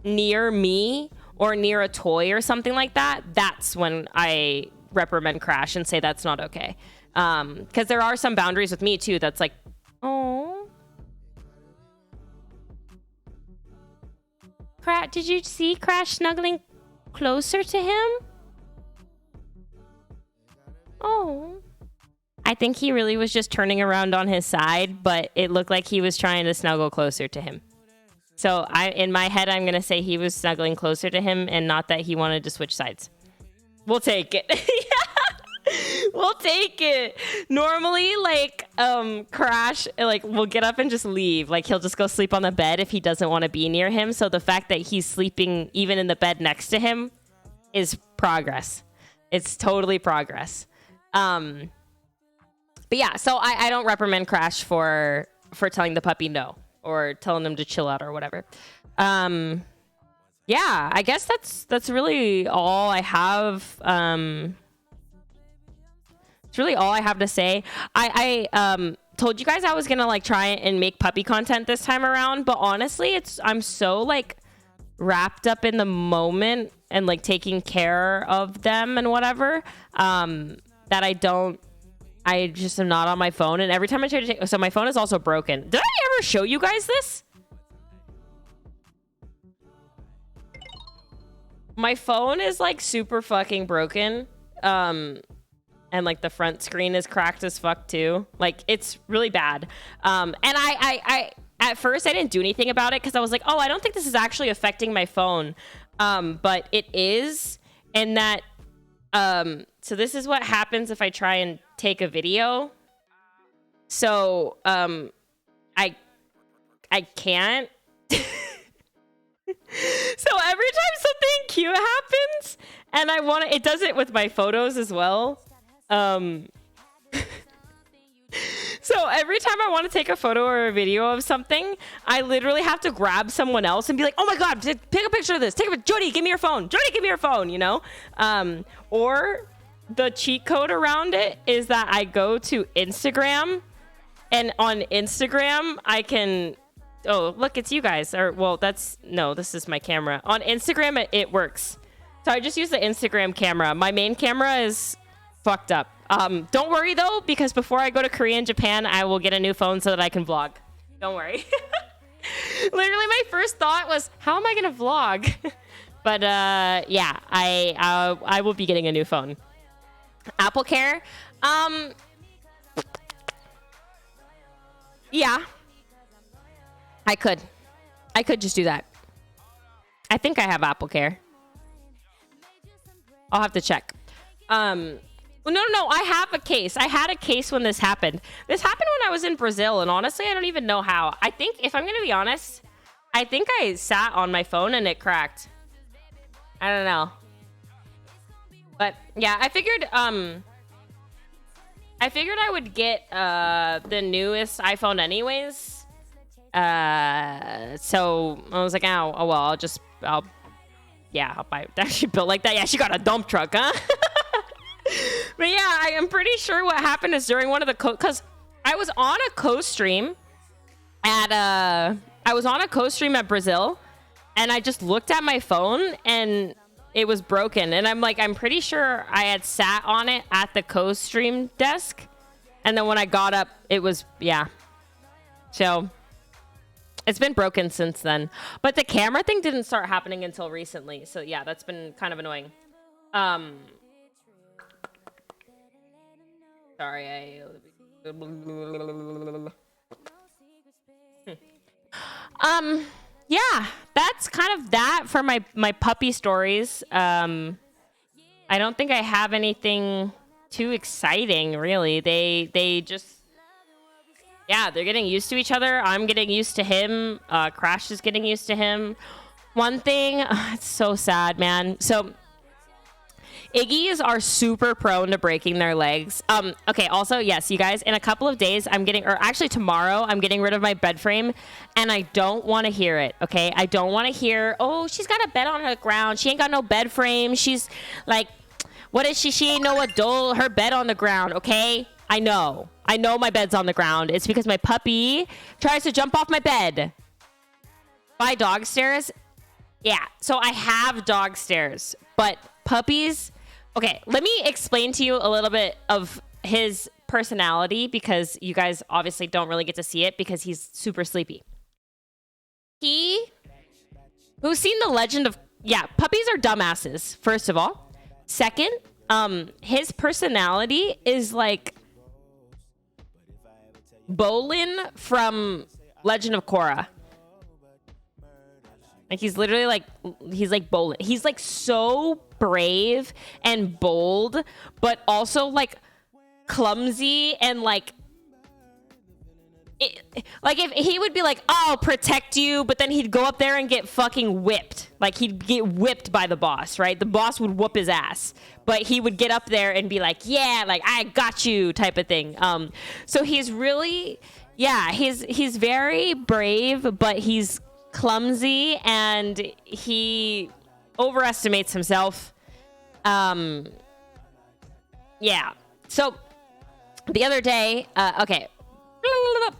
near me or near a toy or something like that, that's when I reprimand Crash and say that's not okay. Because there are some boundaries with me too that's like, oh, did you see Crash snuggling closer to him? Oh, I think he really was just turning around on his side, but it looked like he was trying to snuggle closer to him. So in my head, I'm going to say he was snuggling closer to him and not that he wanted to switch sides. We'll take it. Yeah. We'll take it. Normally, like, Crash, like, will get up and just leave. Like, he'll just go sleep on the bed if he doesn't want to be near him. So the fact that he's sleeping even in the bed next to him is progress. It's totally progress. But yeah, so I don't reprimand Crash for telling the puppy no, or telling them to chill out or whatever. Yeah, I guess that's really all I have It's really all I have to say. I told you guys I was gonna like try and make puppy content this time around, but honestly, I'm so like wrapped up in the moment and like taking care of them and whatever, that I just am not on my phone. And every time I try to take, so my phone is also broken. Did I ever show you guys this? My phone is like super fucking broken. And like the front screen is cracked as fuck too. Like it's really bad. And I at first I didn't do anything about it because I was like, oh, I don't think this is actually affecting my phone. But it is. And that, so this is what happens if I try and take a video. So, I can't. So every time something cute happens and I want to, it does it with my photos as well. So every time I want to take a photo or a video of something, I literally have to grab someone else and be like, oh my God, take a picture of this. Jody, give me your phone. Jody, give me your phone, you know? Or the cheat code around it is that I go to Instagram, and on Instagram, I can, oh, look, it's you guys. Or, well, no, this is my camera. On Instagram, it works. So I just use the Instagram camera. My main camera is fucked up. Don't worry though, because before I go to Korea and Japan, I will get a new phone so that I can vlog. Don't worry. Literally, my first thought was, how am I gonna vlog? But yeah, I will be getting a new phone. Apple Care, yeah, I could just do that. I think I have Apple Care. I'll have to check. No, I have a case. I had a case when this happened. This happened when I was in Brazil, and honestly, I don't even know how. I think, if I'm going to be honest, I think I sat on my phone and it cracked. I don't know. But, yeah, I figured I would get the newest iPhone anyways. So I was like, oh well, I'll buy it. Actually built like that. Yeah, she got a dump truck, huh? But yeah, I am pretty sure what happened is during one of the because I was on a co-stream at Brazil, and I just looked at my phone and it was broken, and I'm pretty sure I had sat on it at the co-stream desk, and then when I got up, it was, yeah. So it's been broken since then, but the camera thing didn't start happening until recently. So yeah, that's been kind of annoying. Sorry, yeah, that's kind of that for my puppy stories. I don't think I have anything too exciting, really. They just, yeah, they're getting used to each other. I'm getting used to him. Crash is getting used to him. One thing, it's so sad, man. So Iggies are super prone to breaking their legs. Okay, also, yes, you guys, in a couple of days, tomorrow, I'm getting rid of my bed frame, and I don't want to hear it, okay? I don't want to hear, oh, she's got a bed on the ground. She ain't got no bed frame. She's like, what is she? She ain't no adult. Her bed on the ground, okay? I know my bed's on the ground. It's because my puppy tries to jump off my bed. Buy dog stairs? Yeah, so I have dog stairs, but puppies... Okay, let me explain to you a little bit of his personality, because you guys obviously don't really get to see it because he's super sleepy. Who's seen The Legend of... Yeah, puppies are dumbasses, first of all. Second, his personality is like Bolin from Legend of Korra. Like, he's literally like, he's like Bolin. He's like so brave and bold, but also like clumsy and like, like if he would be like, oh, I'll protect you, but then he'd go up there and get fucking whipped. Like, he'd get whipped by the boss, right? The boss would whoop his ass, but he would get up there and be like, yeah, like, I got you type of thing. So he's really, yeah, he's very brave, but he's clumsy and he overestimates himself. Yeah. So The other day, okay,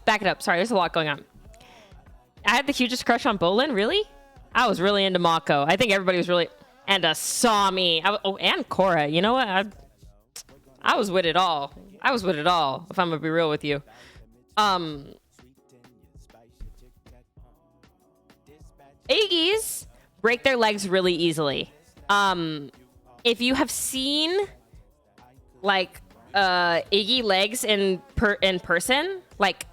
back it up. Sorry, there's a lot going on. I had the hugest crush on Bolin. Really? I was really into Mako. I think everybody was really... And Asami. And Korra. You know what? I was with it all. I was with it all, if I'm going to be real with you. Iggy's break their legs really easily. If you have seen, like, Iggy legs in person, like,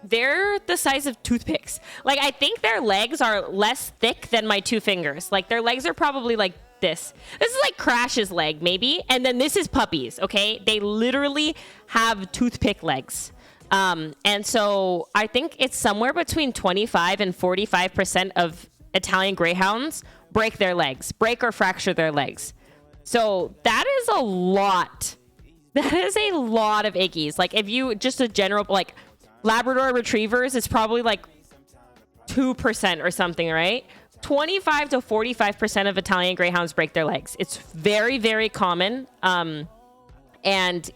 they're the size of toothpicks. Like, I think their legs are less thick than my 2 fingers. Like, their legs are probably like this. This is like Crash's leg, maybe. And then this is Puppy's, okay? They literally have toothpick legs. And so I think it's somewhere between 25 and 45% of Italian Greyhounds break their legs, break or fracture their legs. So that is a lot. That is a lot of Iggy's. Like, if you just a general, like, Labrador Retrievers is probably like 2% or something, right? 25 to 45% of Italian Greyhounds break their legs. It's very, very common. And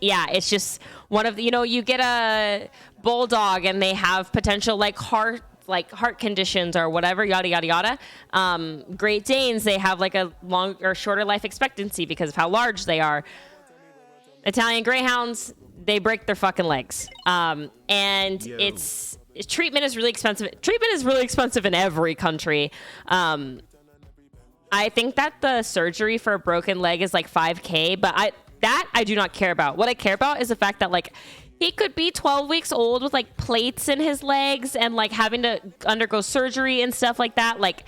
yeah, it's just one of the, you know, you get a bulldog and they have potential like heart conditions or whatever, yada, yada, yada. Great Danes, they have like a long or shorter life expectancy because of how large they are. Italian Greyhounds, they break their fucking legs. And treatment is really expensive. Treatment is really expensive in every country. I think that the surgery for a broken leg is like $5,000, but I do not care about. What I care about is the fact that like he could be 12 weeks old with like plates in his legs and like having to undergo surgery and stuff like that. Like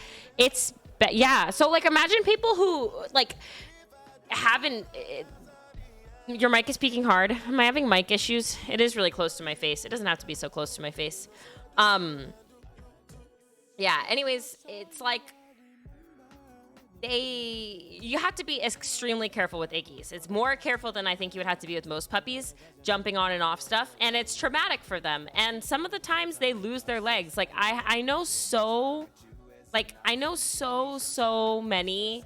yeah. So like imagine people who like haven't. Your mic is peaking hard. Am I having mic issues? It is really close to my face. It doesn't have to be so close to my face. Yeah, anyways, it's like you have to be extremely careful with Iggy's. It's more careful than I think you would have to be with most puppies, jumping on and off stuff, and it's traumatic for them. And some of the times they lose their legs. Like I know so many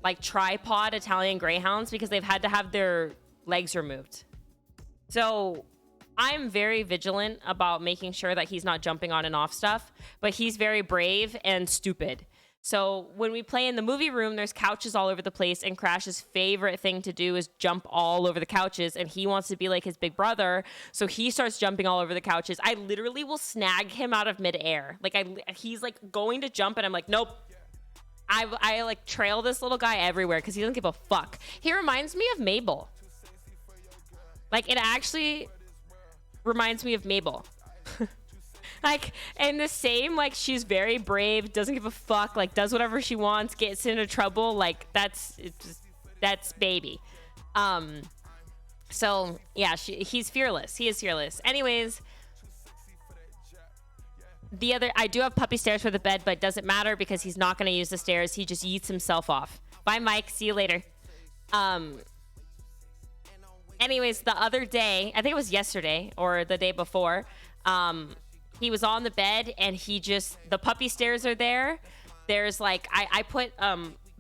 like tripod Italian Greyhounds because they've had to have their legs removed. So I'm very vigilant about making sure that he's not jumping on and off stuff, but he's very brave and stupid. So when we play in the movie room, there's couches all over the place, and Crash's favorite thing to do is jump all over the couches, and he wants to be like his big brother, so he starts jumping all over the couches. I literally will snag him out of midair. Like he's like going to jump, and I'm like, nope. I like trail this little guy everywhere because he doesn't give a fuck. He reminds me of Mabel. Like, it actually reminds me of Mabel. Like, and the same, like, she's very brave, doesn't give a fuck, like, does whatever she wants, gets into trouble. Like, that's baby. So, yeah, he's fearless. He is fearless. Anyways, I do have puppy stairs for the bed, but it doesn't matter because he's not going to use the stairs. He just yeets himself off. Bye, Mike. See you later. Anyways, the other day, I think it was yesterday or the day before, he was on the bed and the puppy stairs are there. There's like, I put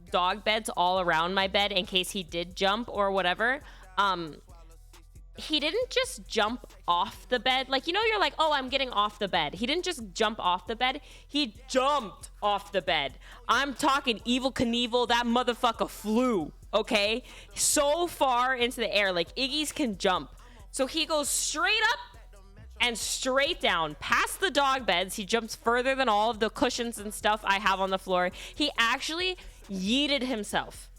dog beds all around my bed in case he did jump or whatever. He didn't just jump off the bed. Like, you know, you're like, oh, I'm getting off the bed. He didn't just jump off the bed. He jumped off the bed. I'm talking Evel Knievel. That motherfucker flew, okay? So far into the air. Like, Iggy's can jump. So he goes straight up and straight down past the dog beds. He jumps further than all of the cushions and stuff I have on the floor. He actually yeeted himself.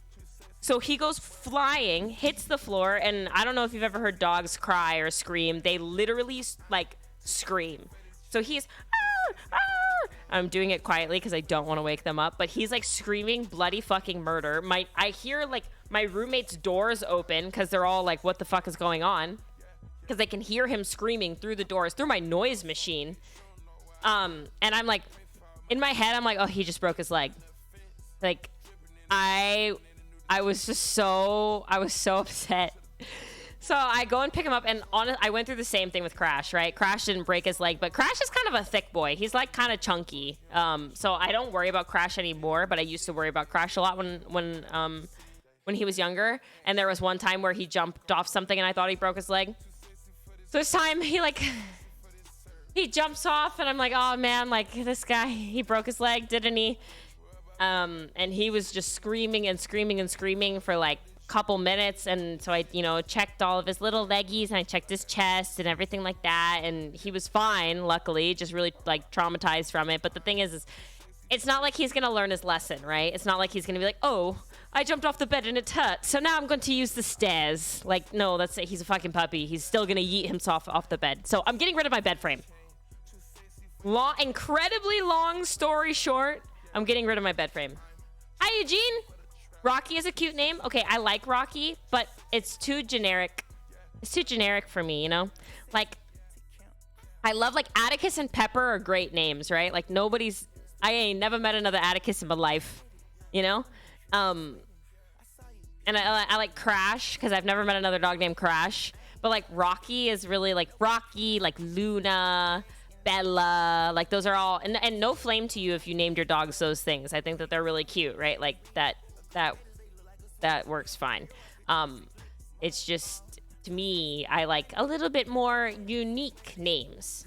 So he goes flying, hits the floor, and I don't know if you've ever heard dogs cry or scream. They literally, like, scream. So he's, ah, ah. I'm doing it quietly because I don't want to wake them up, but he's, like, screaming bloody fucking murder. I hear, like, my roommate's doors open because they're all like, what the fuck is going on? Because they can hear him screaming through the doors, through my noise machine. And I'm, like, in my head, I'm like, oh, he just broke his leg. Like, I was so upset. So I go and pick him up, and I went through the same thing with Crash, right? Crash didn't break his leg, but Crash is kind of a thick boy. He's like kind of chunky. So I don't worry about Crash anymore, but I used to worry about Crash a lot when he was younger. And there was one time where he jumped off something and I thought he broke his leg. So this time he jumps off and I'm like, oh man, like this guy, he broke his leg, didn't he? And he was just screaming and screaming and screaming for like a couple minutes. And so I, checked all of his little leggies and I checked his chest and everything like that. And he was fine, luckily, just really like traumatized from it. But the thing is it's not like he's going to learn his lesson, right? It's not like he's going to be like, oh, I jumped off the bed and it hurt, so now I'm going to use the stairs. Like, no, he's a fucking puppy. He's still going to yeet himself off the bed. So I'm getting rid of my bed frame. Incredibly long story short, I'm getting rid of my bed frame. Hi, Eugene. Rocky is a cute name. Okay, I like Rocky, but it's too generic. It's too generic for me, Like, I love, like, Atticus and Pepper are great names, right? Like, I ain't never met another Atticus in my life, And I like Crash because I've never met another dog named Crash. But like Rocky is really like Rocky, like Luna, Bella, like those are all, and no flame to you if you named your dogs those things. I think that they're really cute, right? Like that works fine. It's just, to me, I like a little bit more unique names,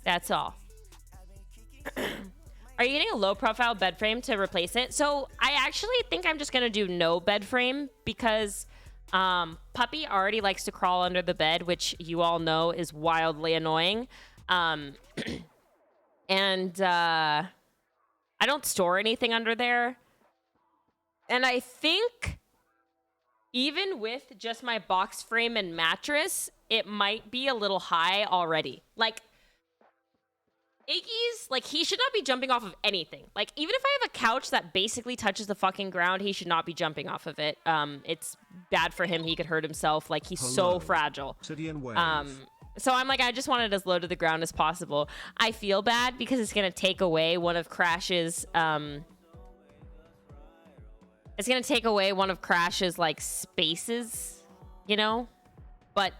That's all. Are you getting a low profile bed frame to replace it? So I actually think I'm just going to do no bed frame because Puppy already likes to crawl under the bed, which you all know is wildly annoying. And I don't store anything under there. And I think even with just my box frame and mattress, it might be a little high already. Like, Iggy's, like, he should not be jumping off of anything. Like, even if I have a couch that basically touches the fucking ground, he should not be jumping off of it. It's bad for him. He could hurt himself. Like, he's so fragile. So I'm like, I just want it as low to the ground as possible. I feel bad because it's going to take away one of Crash's, like, spaces, But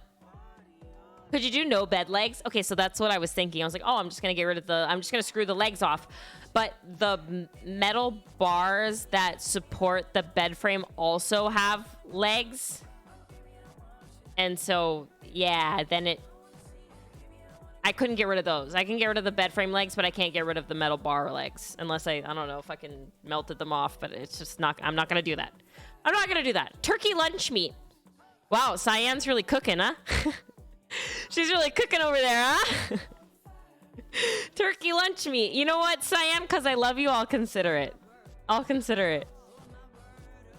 could you do no bed legs? Okay, so that's what I was thinking. I was like, oh, I'm just going to screw the legs off. But the metal bars that support the bed frame also have legs. And so, yeah, then I couldn't get rid of those. I can get rid of the bed frame legs, but I can't get rid of the metal bar legs. Unless I don't know if I can melted them off, but it's just not, I'm not going to do that. I'm not going to do that. Turkey lunch meat. Wow, Cyanne's really cooking, huh? She's really cooking over there, huh? Turkey lunch meat. You know what, Cyan? Because I love you, I'll consider it.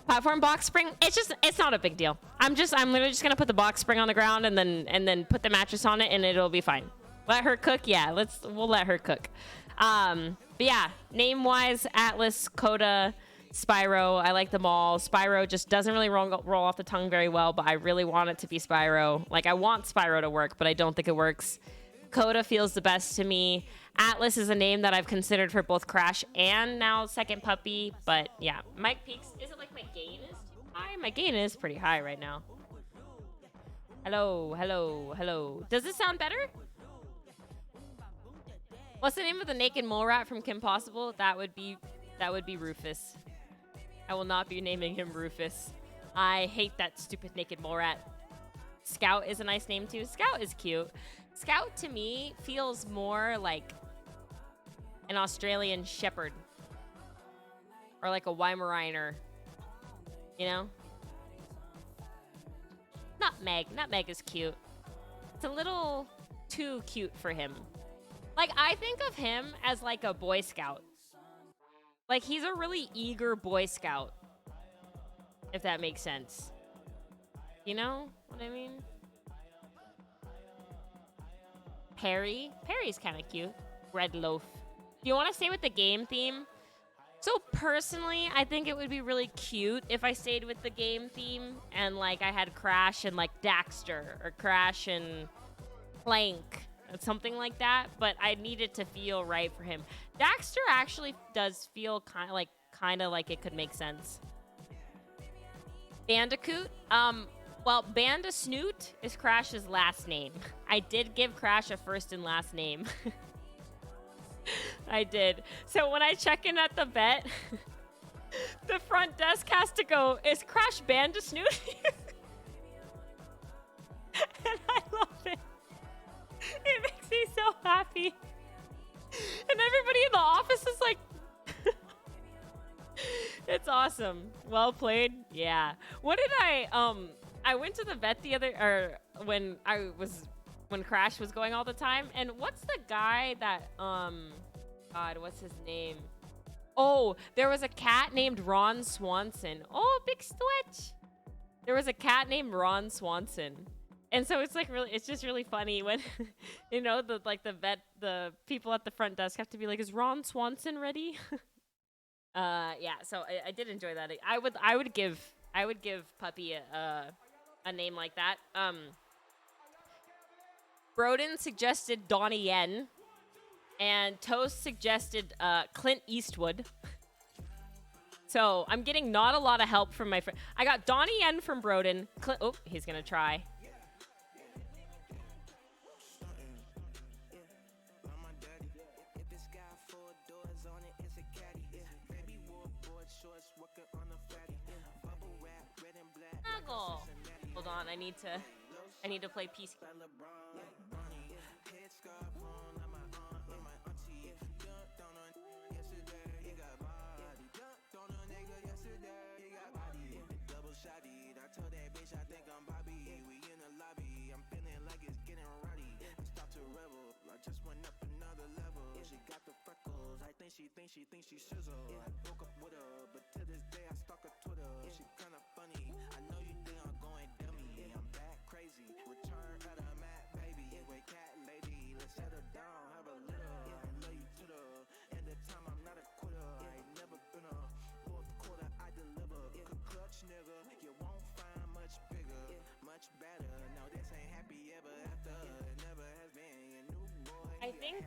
Platform box spring. It's not a big deal. I'm literally just gonna put the box spring on the ground and then put the mattress on it and it'll be fine. Let her cook. Yeah, we'll let her cook. But yeah, name wise, Atlas, Coda, Spyro, I like them all. Spyro just doesn't really roll off the tongue very well, but I really want it to be Spyro. Like, I want Spyro to work, but I don't think it works. Coda feels the best to me. Atlas is a name that I've considered for both Crash and now Second Puppy, but yeah. Mike Peaks, is it like my gain is too high? My gain is pretty high right now. Hello. Does this sound better? What's the name of the naked mole rat from Kim Possible? That would be Rufus. I will not be naming him Rufus. I hate that stupid naked mole rat. Scout is a nice name too. Scout is cute. Scout to me feels more like an Australian shepherd. Or like a Weimaraner. Nutmeg is cute. It's a little too cute for him. Like, I think of him as like a Boy Scout. Like, he's a really eager Boy Scout. If that makes sense. You know what I mean? Perry's kind of cute. Red Loaf. Do you want to stay with the game theme? So personally, I think it would be really cute if I stayed with the game theme and like I had Crash and like Daxter or Crash and Plank. Something like that, but I need it to feel right for him. Daxter actually does feel kind of like it could make sense. Bandicoot, well, Bandasnoot is Crash's last name. I did give Crash a first and last name. I did. So when I check in at the vet, the front desk has to go, is Crash Bandasnoot? And happy. And everybody in the office is like, it's awesome. Well played. Yeah. What did I went to the vet the other, or when Crash was going all the time. And what's the guy that, God, what's his name? Oh, there was a cat named Ron Swanson. Oh, big stretch. There was a cat named Ron Swanson. And so it's like it's just really funny when, you know, the people at the front desk have to be like, is Ron Swanson ready? Yeah, so I did enjoy that. I would give Puppy a name like that. Broden suggested Donnie Yen, and Toast suggested Clint Eastwood. So I'm getting not a lot of help from my friend. I got Donnie Yen from Broden. Oh, he's gonna try. Hold on, I need to play PC. She thinks she sizzle. I broke up with her, but to this day I stalk her Twitter. She kinda funny. I know you think I'm going dummy. I'm back crazy. Return of the mat, baby. With cat lady, let's settle down, have a little. I love you to the end of time. I'm not a quitter. I ain't never been a fourth quarter. I deliver. Clutch nigga, you won't find much bigger, much better. No, this ain't happy ever after. It never has been. Your new boy. I think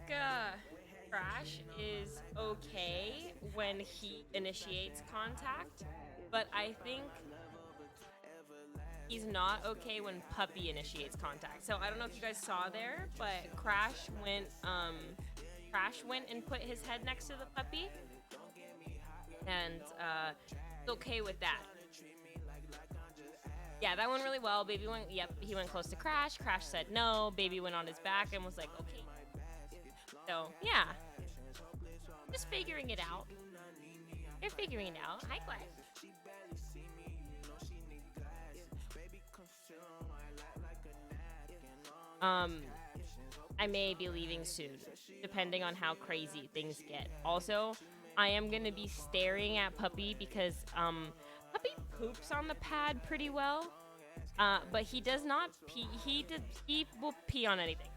Crash is okay when he initiates contact, but I think he's not okay when Puppy initiates contact. So I don't know if you guys saw there, but Crash went and put his head next to the puppy, and he's okay with that. Yeah, that went really well. Baby went, yep, he went close to Crash. Crash said no. Baby went on his back and was like, okay. So, yeah. Just figuring it out. You're figuring it out. Hi, Clash. I may be leaving soon, depending on how crazy things get. Also, I am going to be staring at Puppy because, Puppy poops on the pad pretty well. But he does not pee. He will pee on anything.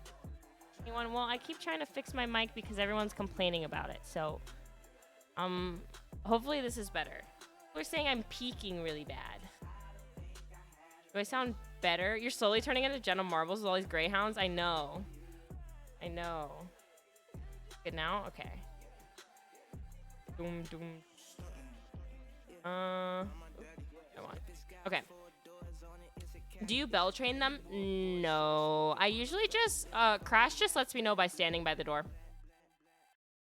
Well, I keep trying to fix my mic because everyone's complaining about it. So, hopefully this is better. We're saying I'm peaking really bad. Do I sound better? You're slowly turning into Jenna Marbles with all these greyhounds? I know. Good now? Okay. Doom, doom. Come on. Okay. Do you bell train them? No. I usually just, Crash just lets me know by standing by the door.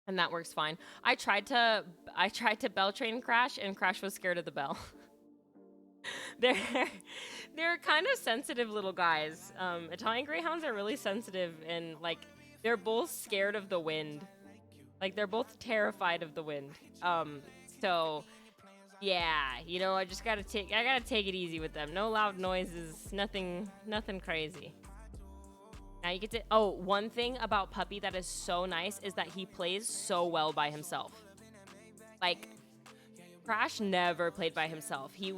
And that works fine. I tried to bell train Crash, and Crash was scared of the bell. They're kind of sensitive little guys. Italian Greyhounds are really sensitive, and, like, they're both scared of the wind. Like, they're both terrified of the wind. So... yeah, you know, I gotta take it easy with them. No loud noises, nothing crazy. Now you get to, oh, one thing about Puppy that is so nice is that he plays so well by himself. Like, Crash never played by himself. He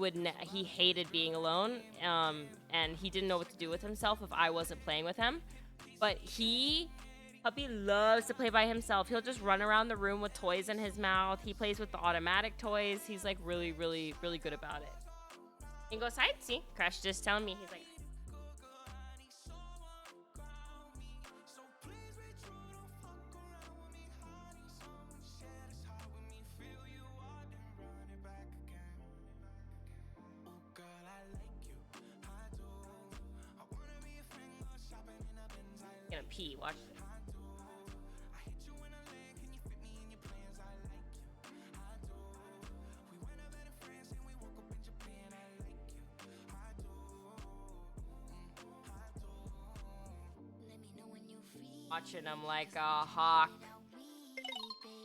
hated being alone, and he didn't know what to do with himself if I wasn't playing with him. But Puppy loves to play by himself. He'll just run around the room with toys in his mouth. He plays with the automatic toys. He's like really, really, really good about it. And go side, see? Crash just telling me. He's like, gonna pee. Watch this. watching him like a hawk.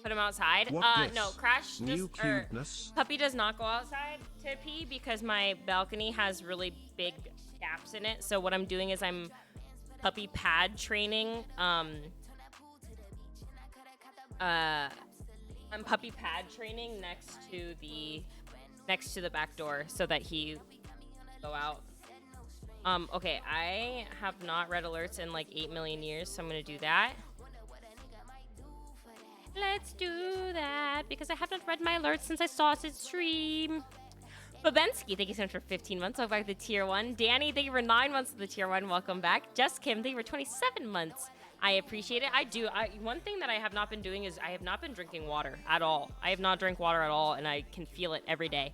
Put him outside. What No, this? Crash New just or cuteness? Puppy does not go outside to pee because my balcony has really big gaps in it. So what I'm doing is I'm puppy pad training. I'm puppy pad training next to the back door so that he go out. Okay, I have not read alerts in like 8 million years, so I'm gonna do that. Let's do that because I have not read my alerts since I saw his stream. Babensky, thank you so much for 15 months. Welcome back to Tier 1. Danny, thank you for 9 months of the Tier 1. Welcome back. Just Kim, thank you for 27 months. I appreciate it. I do. One thing that I have not been doing is I have not been drinking water at all. I have not drank water at all, and I can feel it every day.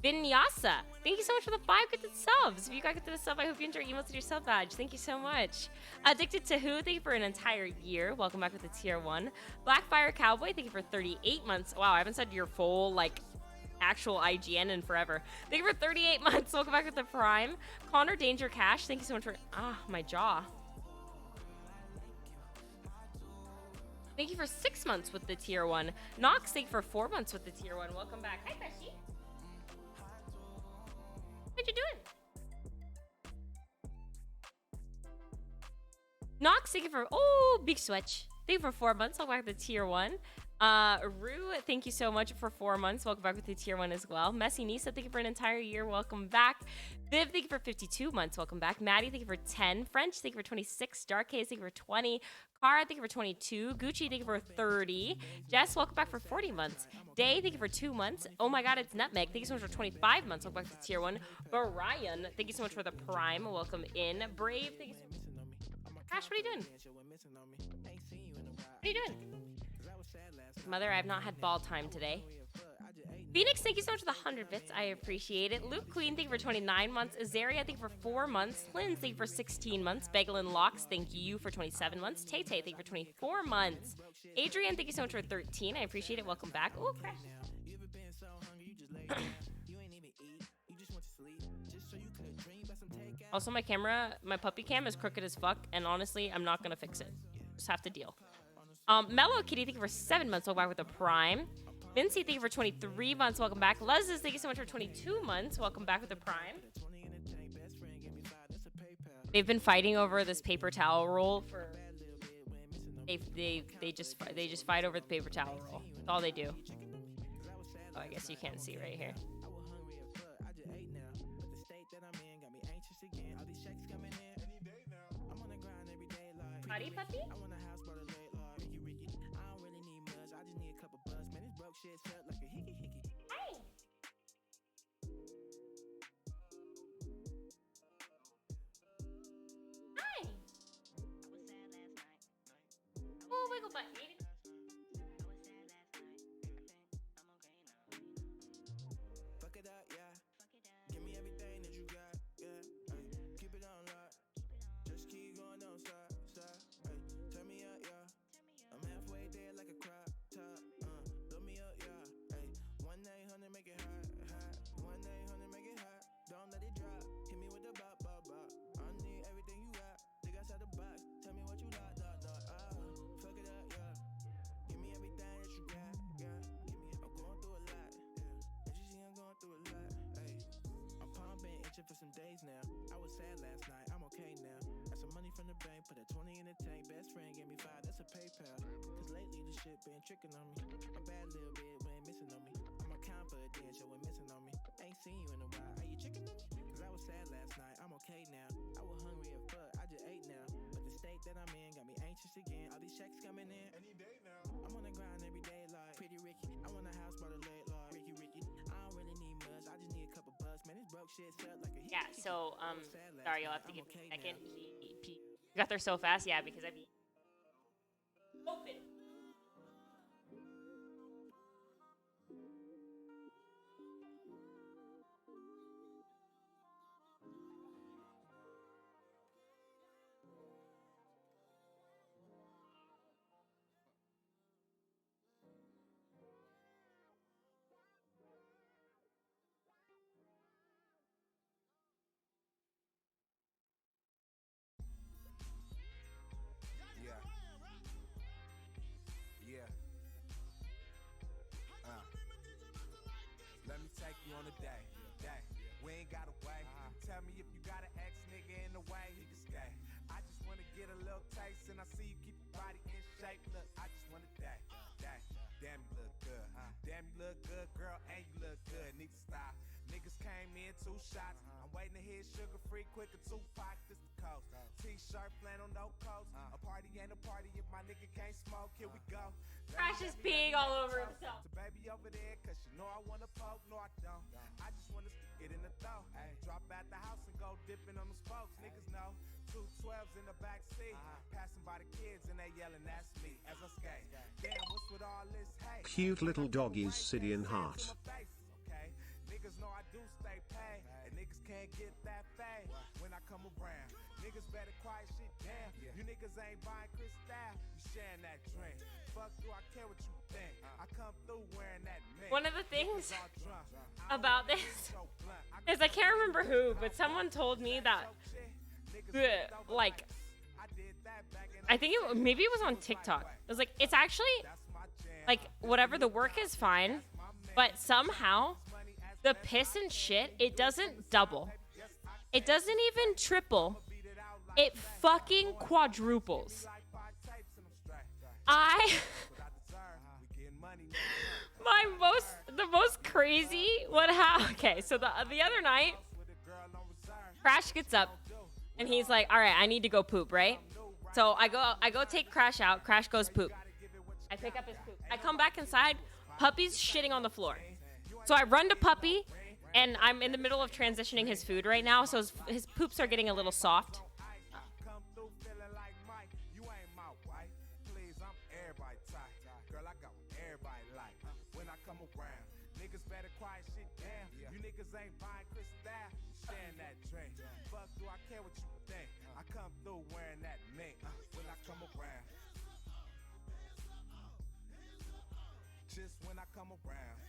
Vinyasa, thank you so much for the 5 gifted subs. If you got gifted a sub, I hope you enjoy emails with your sub badge. Thank you so much. Addicted to Who, thank you for an entire year. Welcome back with the Tier 1. Blackfire Cowboy, thank you for 38 months. Wow, I haven't said your full, like, actual IGN in forever. Thank you for 38 months. Welcome back with the Prime. Connor Danger Cash, thank you so much for... my jaw. Thank you for 6 months with the Tier 1. Nox, thank you for 4 months with the Tier 1. Welcome back. Hi, Crashy. What you doing? Nox, thank you for... Oh, big switch. Thank you for 4 months. Welcome back to Tier 1. Rue, thank you so much for 4 months. Welcome back with the Tier 1 as well. Messy Nisa, thank you for an entire year. Welcome back. Viv, thank you for 52 months. Welcome back. Maddie, thank you for 10. French, thank you for 26. Dark Haze, thank you for 20. Cara, thank you for 22. Gucci, thank you for 30. Jess, welcome back for 40 months. Day, thank you for 2 months. Oh my god, it's Nutmeg. Thank you so much for 25 months. Welcome back to Tier 1. Brian, thank you so much for the Prime. Welcome in. Brave, thank you so much. Cash, what are you doing? What are you doing? Mother, I have not had ball time today. Phoenix, thank you so much for the 100 bits. I appreciate it. Luke Queen, thank you for 29 months. Azaria, thank you for 4 months. Lynn, thank you for 16 months. Beglin Locks, thank you for 27 months. Tay Tay, thank you for 24 months. Adrian, thank you so much for 13. I appreciate it. Welcome back. Oh, crap. Also, my camera, my puppy cam is crooked as fuck, and honestly, I'm not gonna fix it. Just have to deal. Mellow Kitty, thank you for 7 months. Welcome back with a Prime. Vinci, thank you for 23 months. Welcome back. Lezes, thank you so much for 22 months. Welcome back with the Prime. They've been fighting over this paper towel roll for... They just fight over the paper towel roll. That's all they do. Oh, I guess you can't see right here. Howdy, puppy? Hi. Hi. Oh, wiggle butt. Fuck it up, yeah. Give me everything that you got, yeah. Keep it on lock. Just keep going, don't stop, stop. Turn me up, yeah. I'm halfway there like a crop top. Look me up, yeah. 1-800 make it hot, hot. 1-800 make it hot. Don't let it drop. Hit me with the bop, bop, bop. I need everything you got. Dig outside the box. Tell me what you like, dot, dot. Fuck it up, yeah. Give me everything that you got, got. I'm going through a lot, yeah. As you see, I'm going through a lot, ayy. I'm pumping, itching for some days now. I was sad last night, I'm okay now. Got some money from the bank, put a 20 in the tank. Best friend gave me 5, that's a PayPal. Cause lately the shit been tricking on me. A bad little bit when missing on me. I'm a confidential when missing on me. Ain't seen you in a while, are you tricking on me? Cause I was sad last night, I'm okay now. I was hungry as fuck, I just ate now. But the state that I'm in got me anxious again. All these checks coming in any day now. I'm on the grind every day like Pretty Ricky. I want a house by the lake like Ricky. I don't really need much, I just need a couple bucks. Man, this broke shit felt like a Yeah, so, sorry, you'll have to give me a second. You got there so fast, yeah, because I've... Open. Yeah. you on a day. We ain't gotta wait. Tell me if you got an ex nigga in the way, he can skate. I just wanna get a little taste, and I see you keep your body in shape. Look, I just wanna day. Damn, you look good. Damn, you look good, girl, and you look good. Need to stop. Niggas came in 2 shots. I'm waiting to hit sugar free, quicker Tupac, this the coast. T-shirt, flannel, no coats. A party ain't a party if my nigga can't smoke. Here we go. Crash is peeing all over himself. The baby over there, cause you know I wanna poke. No, I don't. I just wanna get in the throw. Drop at the house and go dipping on the spokes. Niggas know 2 12s in the back seat. Passing by the kids and they yelling, that's me. As I skate. Damn, what's with all this hate? Cute little doggies, Sidian heart. Okay? Niggas know I do stay paid. And niggas can't get that fade when I come around. Niggas better quiet shit down. You niggas ain't buying Cristal. You sharing that drink. Fuck, do I care what you think? I come through wearing that mink. One of the things about this is I can't remember who, but someone told me that, like, I think maybe it was on TikTok. It was like, it's actually, like, whatever, the work is fine, but somehow the piss and shit, it doesn't double. It doesn't even triple. It fucking quadruples. The most crazy, okay, so the other night, Crash gets up, and he's like, all right, I need to go poop, right? So I go take Crash out. Crash goes poop. I pick up his poop. I come back inside. Puppy's shitting on the floor. So I run to Puppy, and I'm in the middle of transitioning his food right now, so his poops are getting a little soft. Niggas better quiet shit down. You niggas ain't buying Cristal. Sharing that drink. Fuck, do I care what you think? I come through wearing that mink when I come around. Just when I come around.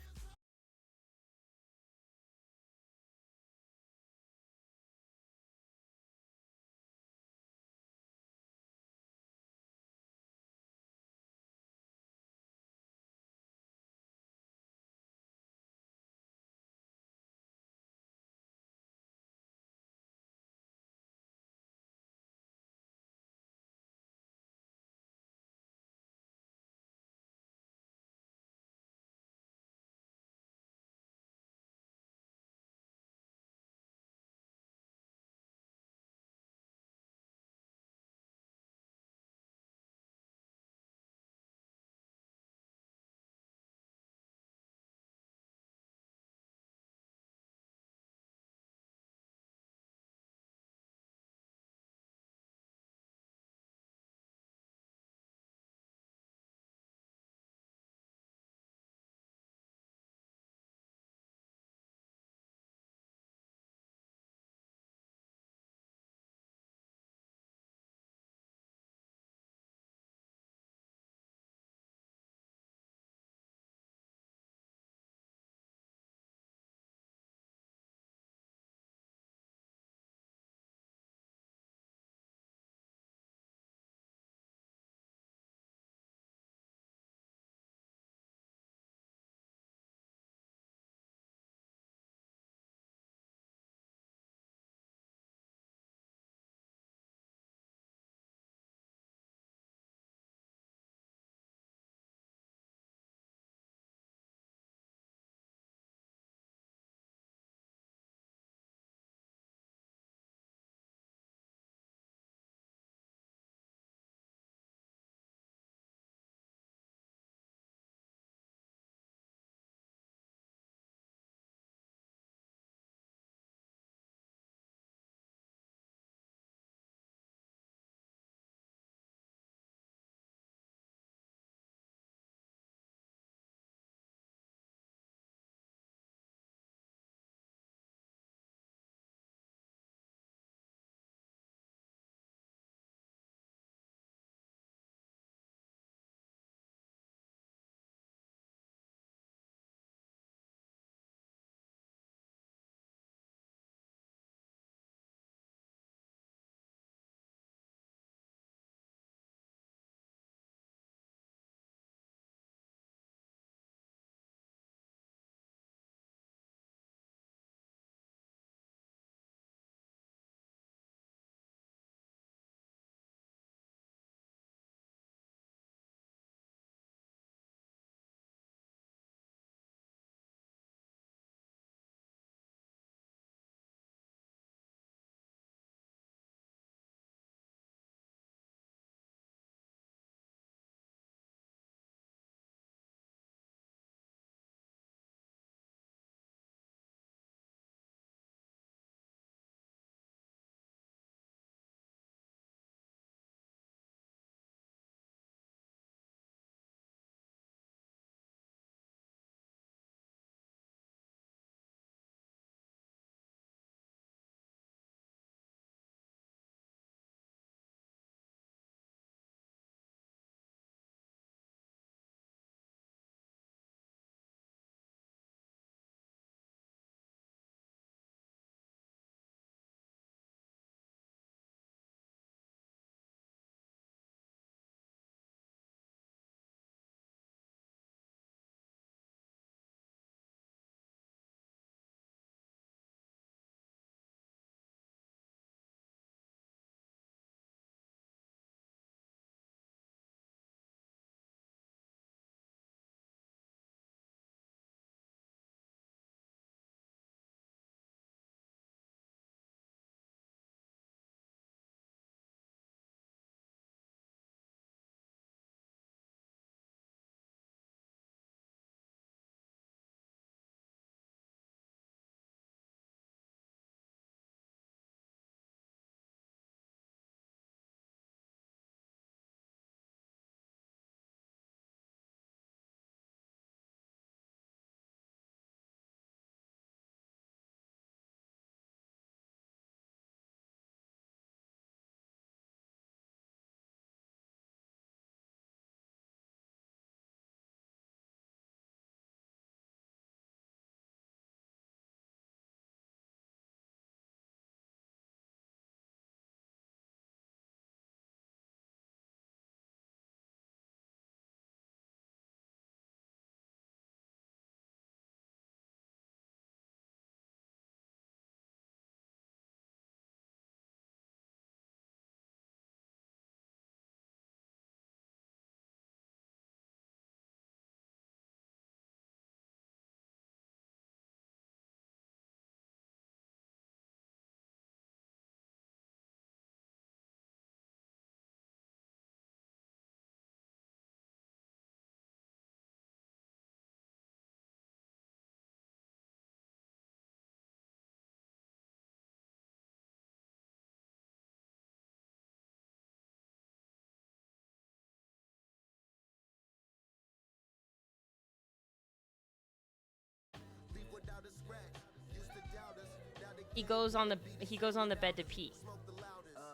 he goes on the bed to pee.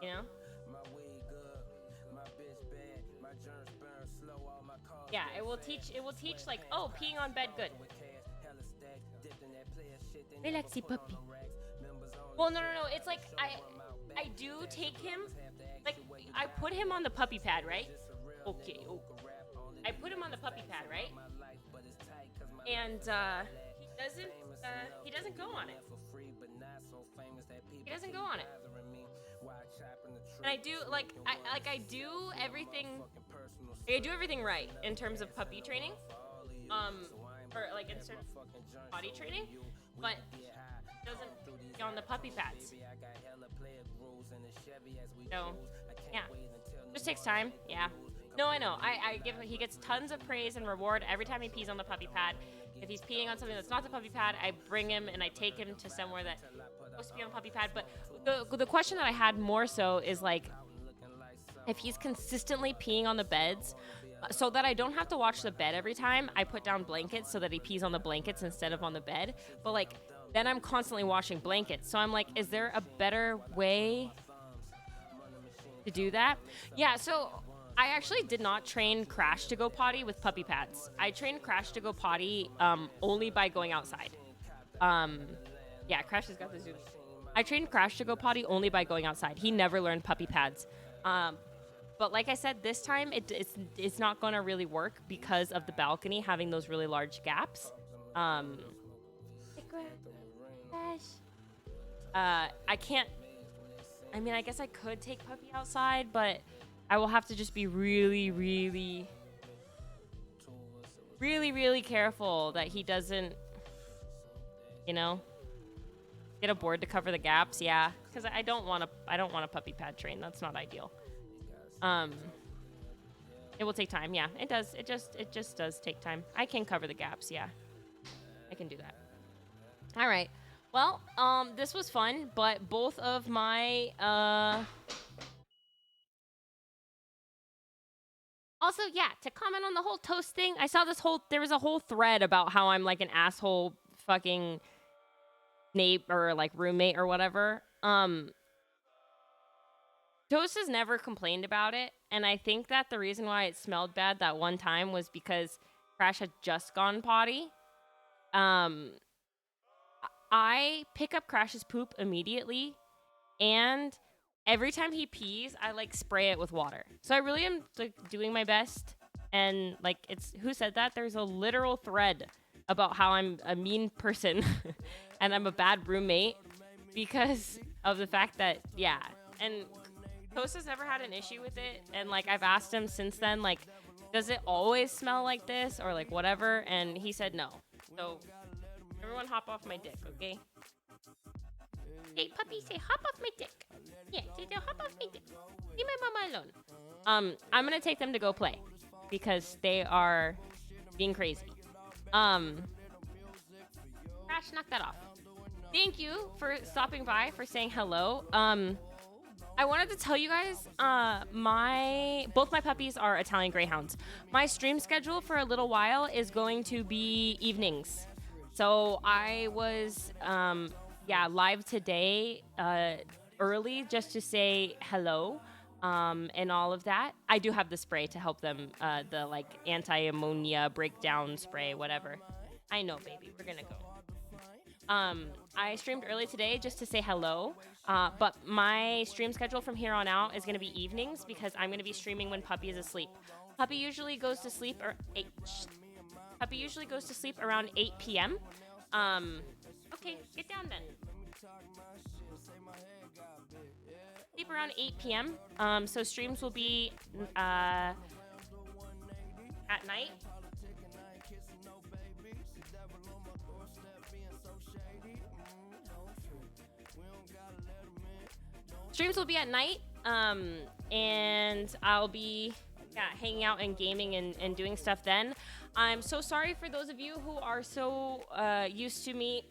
You know? Yeah, it will teach like, oh, peeing on bed, good. Relaxy puppy. Well, no. It's like I do take him, like I put him on the puppy pad, right? Okay. I put him on the puppy pad, right? And he doesn't go on it. He doesn't go on it. And I do everything right in terms of puppy training. Or like in certain potty training, but doesn't be on the puppy pads. So, yeah. Just takes time. Yeah. No, I know. He gets tons of praise and reward every time he pees on the puppy pad. If he's peeing on something that's not the puppy pad, I bring him and I take him to somewhere that's supposed to be on the puppy pad. But the question that I had more so is like, if he's consistently peeing on the beds, so that I don't have to watch the bed every time, I put down blankets so that he pees on the blankets instead of on the bed. But like, then I'm constantly washing blankets. So I'm like, is there a better way to do that? Yeah, so I actually did not train Crash to go potty with puppy pads. I trained Crash to go potty only by going outside. Yeah, Crash has got the zoom. I trained Crash to go potty only by going outside. He never learned puppy pads. But like I said, this time it's not going to really work because of the balcony having those really large gaps. I can't. I mean, I guess I could take Puppy outside, but I will have to just be really, really, really, really careful that he doesn't, get a board to cover the gaps. Yeah, because I don't want a puppy pad train. That's not ideal. It will take time. Yeah, it does. It just does take time. I can cover the gaps. Yeah, I can do that. All right. Well, this was fun, but both of my also, yeah, to comment on the whole toast thing, I saw there was a whole thread about how I'm like an asshole fucking neighbor or like roommate or whatever. Toast has never complained about it, and I think that the reason why it smelled bad that one time was because Crash had just gone potty. I pick up Crash's poop immediately, and every time he pees, I like spray it with water. So I really am like doing my best, and like it's who said that? There's a literal thread about how I'm a mean person and I'm a bad roommate because of the fact that and Toast has never had an issue with it, and like I've asked him since then, like, does it always smell like this or like whatever, and he said no. So everyone hop off my dick, okay? Hey, puppy, say hop off my dick. Yeah, say hop off my dick. Leave my mama alone. I'm gonna take them to go play because they are being crazy. Crash, knock that off. Thank you for stopping by, for saying hello. I wanted to tell you guys, both my puppies are Italian Greyhounds. My stream schedule for a little while is going to be evenings. So I was, live today, early just to say hello, and all of that. I do have the spray to help them, the like anti-ammonia breakdown spray, whatever. I know, baby, we're gonna go. I streamed early today just to say hello, but my stream schedule from here on out is going to be evenings because I'm going to be streaming when Puppy is asleep. Puppy usually goes to sleep around 8 p.m. Okay, get down then. Sleep around 8 p.m. So streams will be at night. Streams will be at night, and I'll be hanging out and gaming and doing stuff then. I'm so sorry for those of you who are so used to me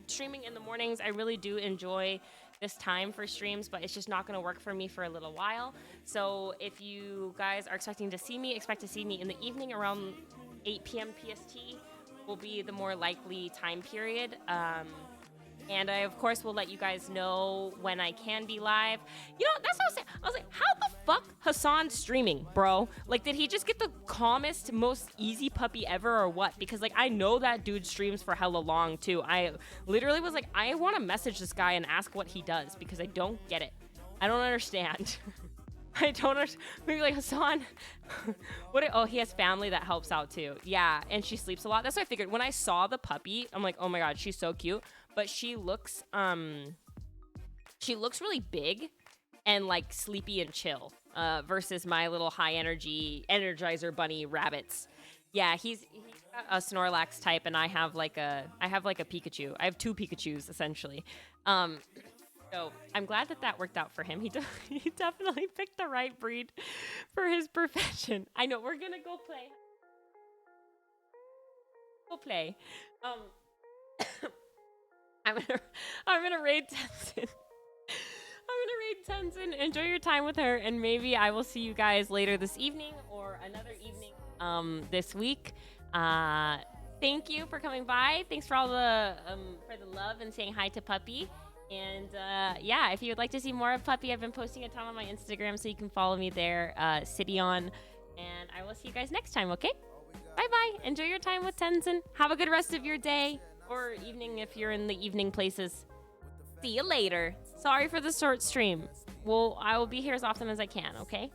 streaming in the mornings. I really do enjoy this time for streams, but it's just not going to work for me for a little while. So if you guys are expecting to see me, expect to see me in the evening around 8 p.m. PST will be the more likely time period. And I, of course, will let you guys know when I can be live. You know, that's what I was saying. I was like, how the fuck Hassan streaming, bro? Like, did he just get the calmest, most easy puppy ever or what? Because, like, I know that dude streams for hella long, too. I literally was like, I want to message this guy and ask what he does because I don't get it. I don't understand. I don't understand. Maybe like, Hassan, oh, he has family that helps out, too. Yeah, and she sleeps a lot. That's what I figured. When I saw the puppy, I'm like, oh my God, she's so cute. But she looks really big and like sleepy and chill versus my little high energy Energizer bunny rabbits. Yeah, he's got a Snorlax type, and I have like a Pikachu. I have 2 Pikachus essentially. So I'm glad that worked out for him. He definitely picked the right breed for his profession. I know, we're gonna go play. I'm gonna raid Tenzin. Enjoy your time with her, and maybe I will see you guys later this evening or another evening this week. Thank you for coming by. Thanks for all the love and saying hi to Puppy. And yeah, if you would like to see more of Puppy, I've been posting a ton on my Instagram, so you can follow me there, Sidion. And I will see you guys next time, okay? Bye-bye. Enjoy your time with Tenzin. Have a good rest of your day. Or evening if you're in the evening places. See you later. Sorry for the short stream. Well, I will be here as often as I can, okay?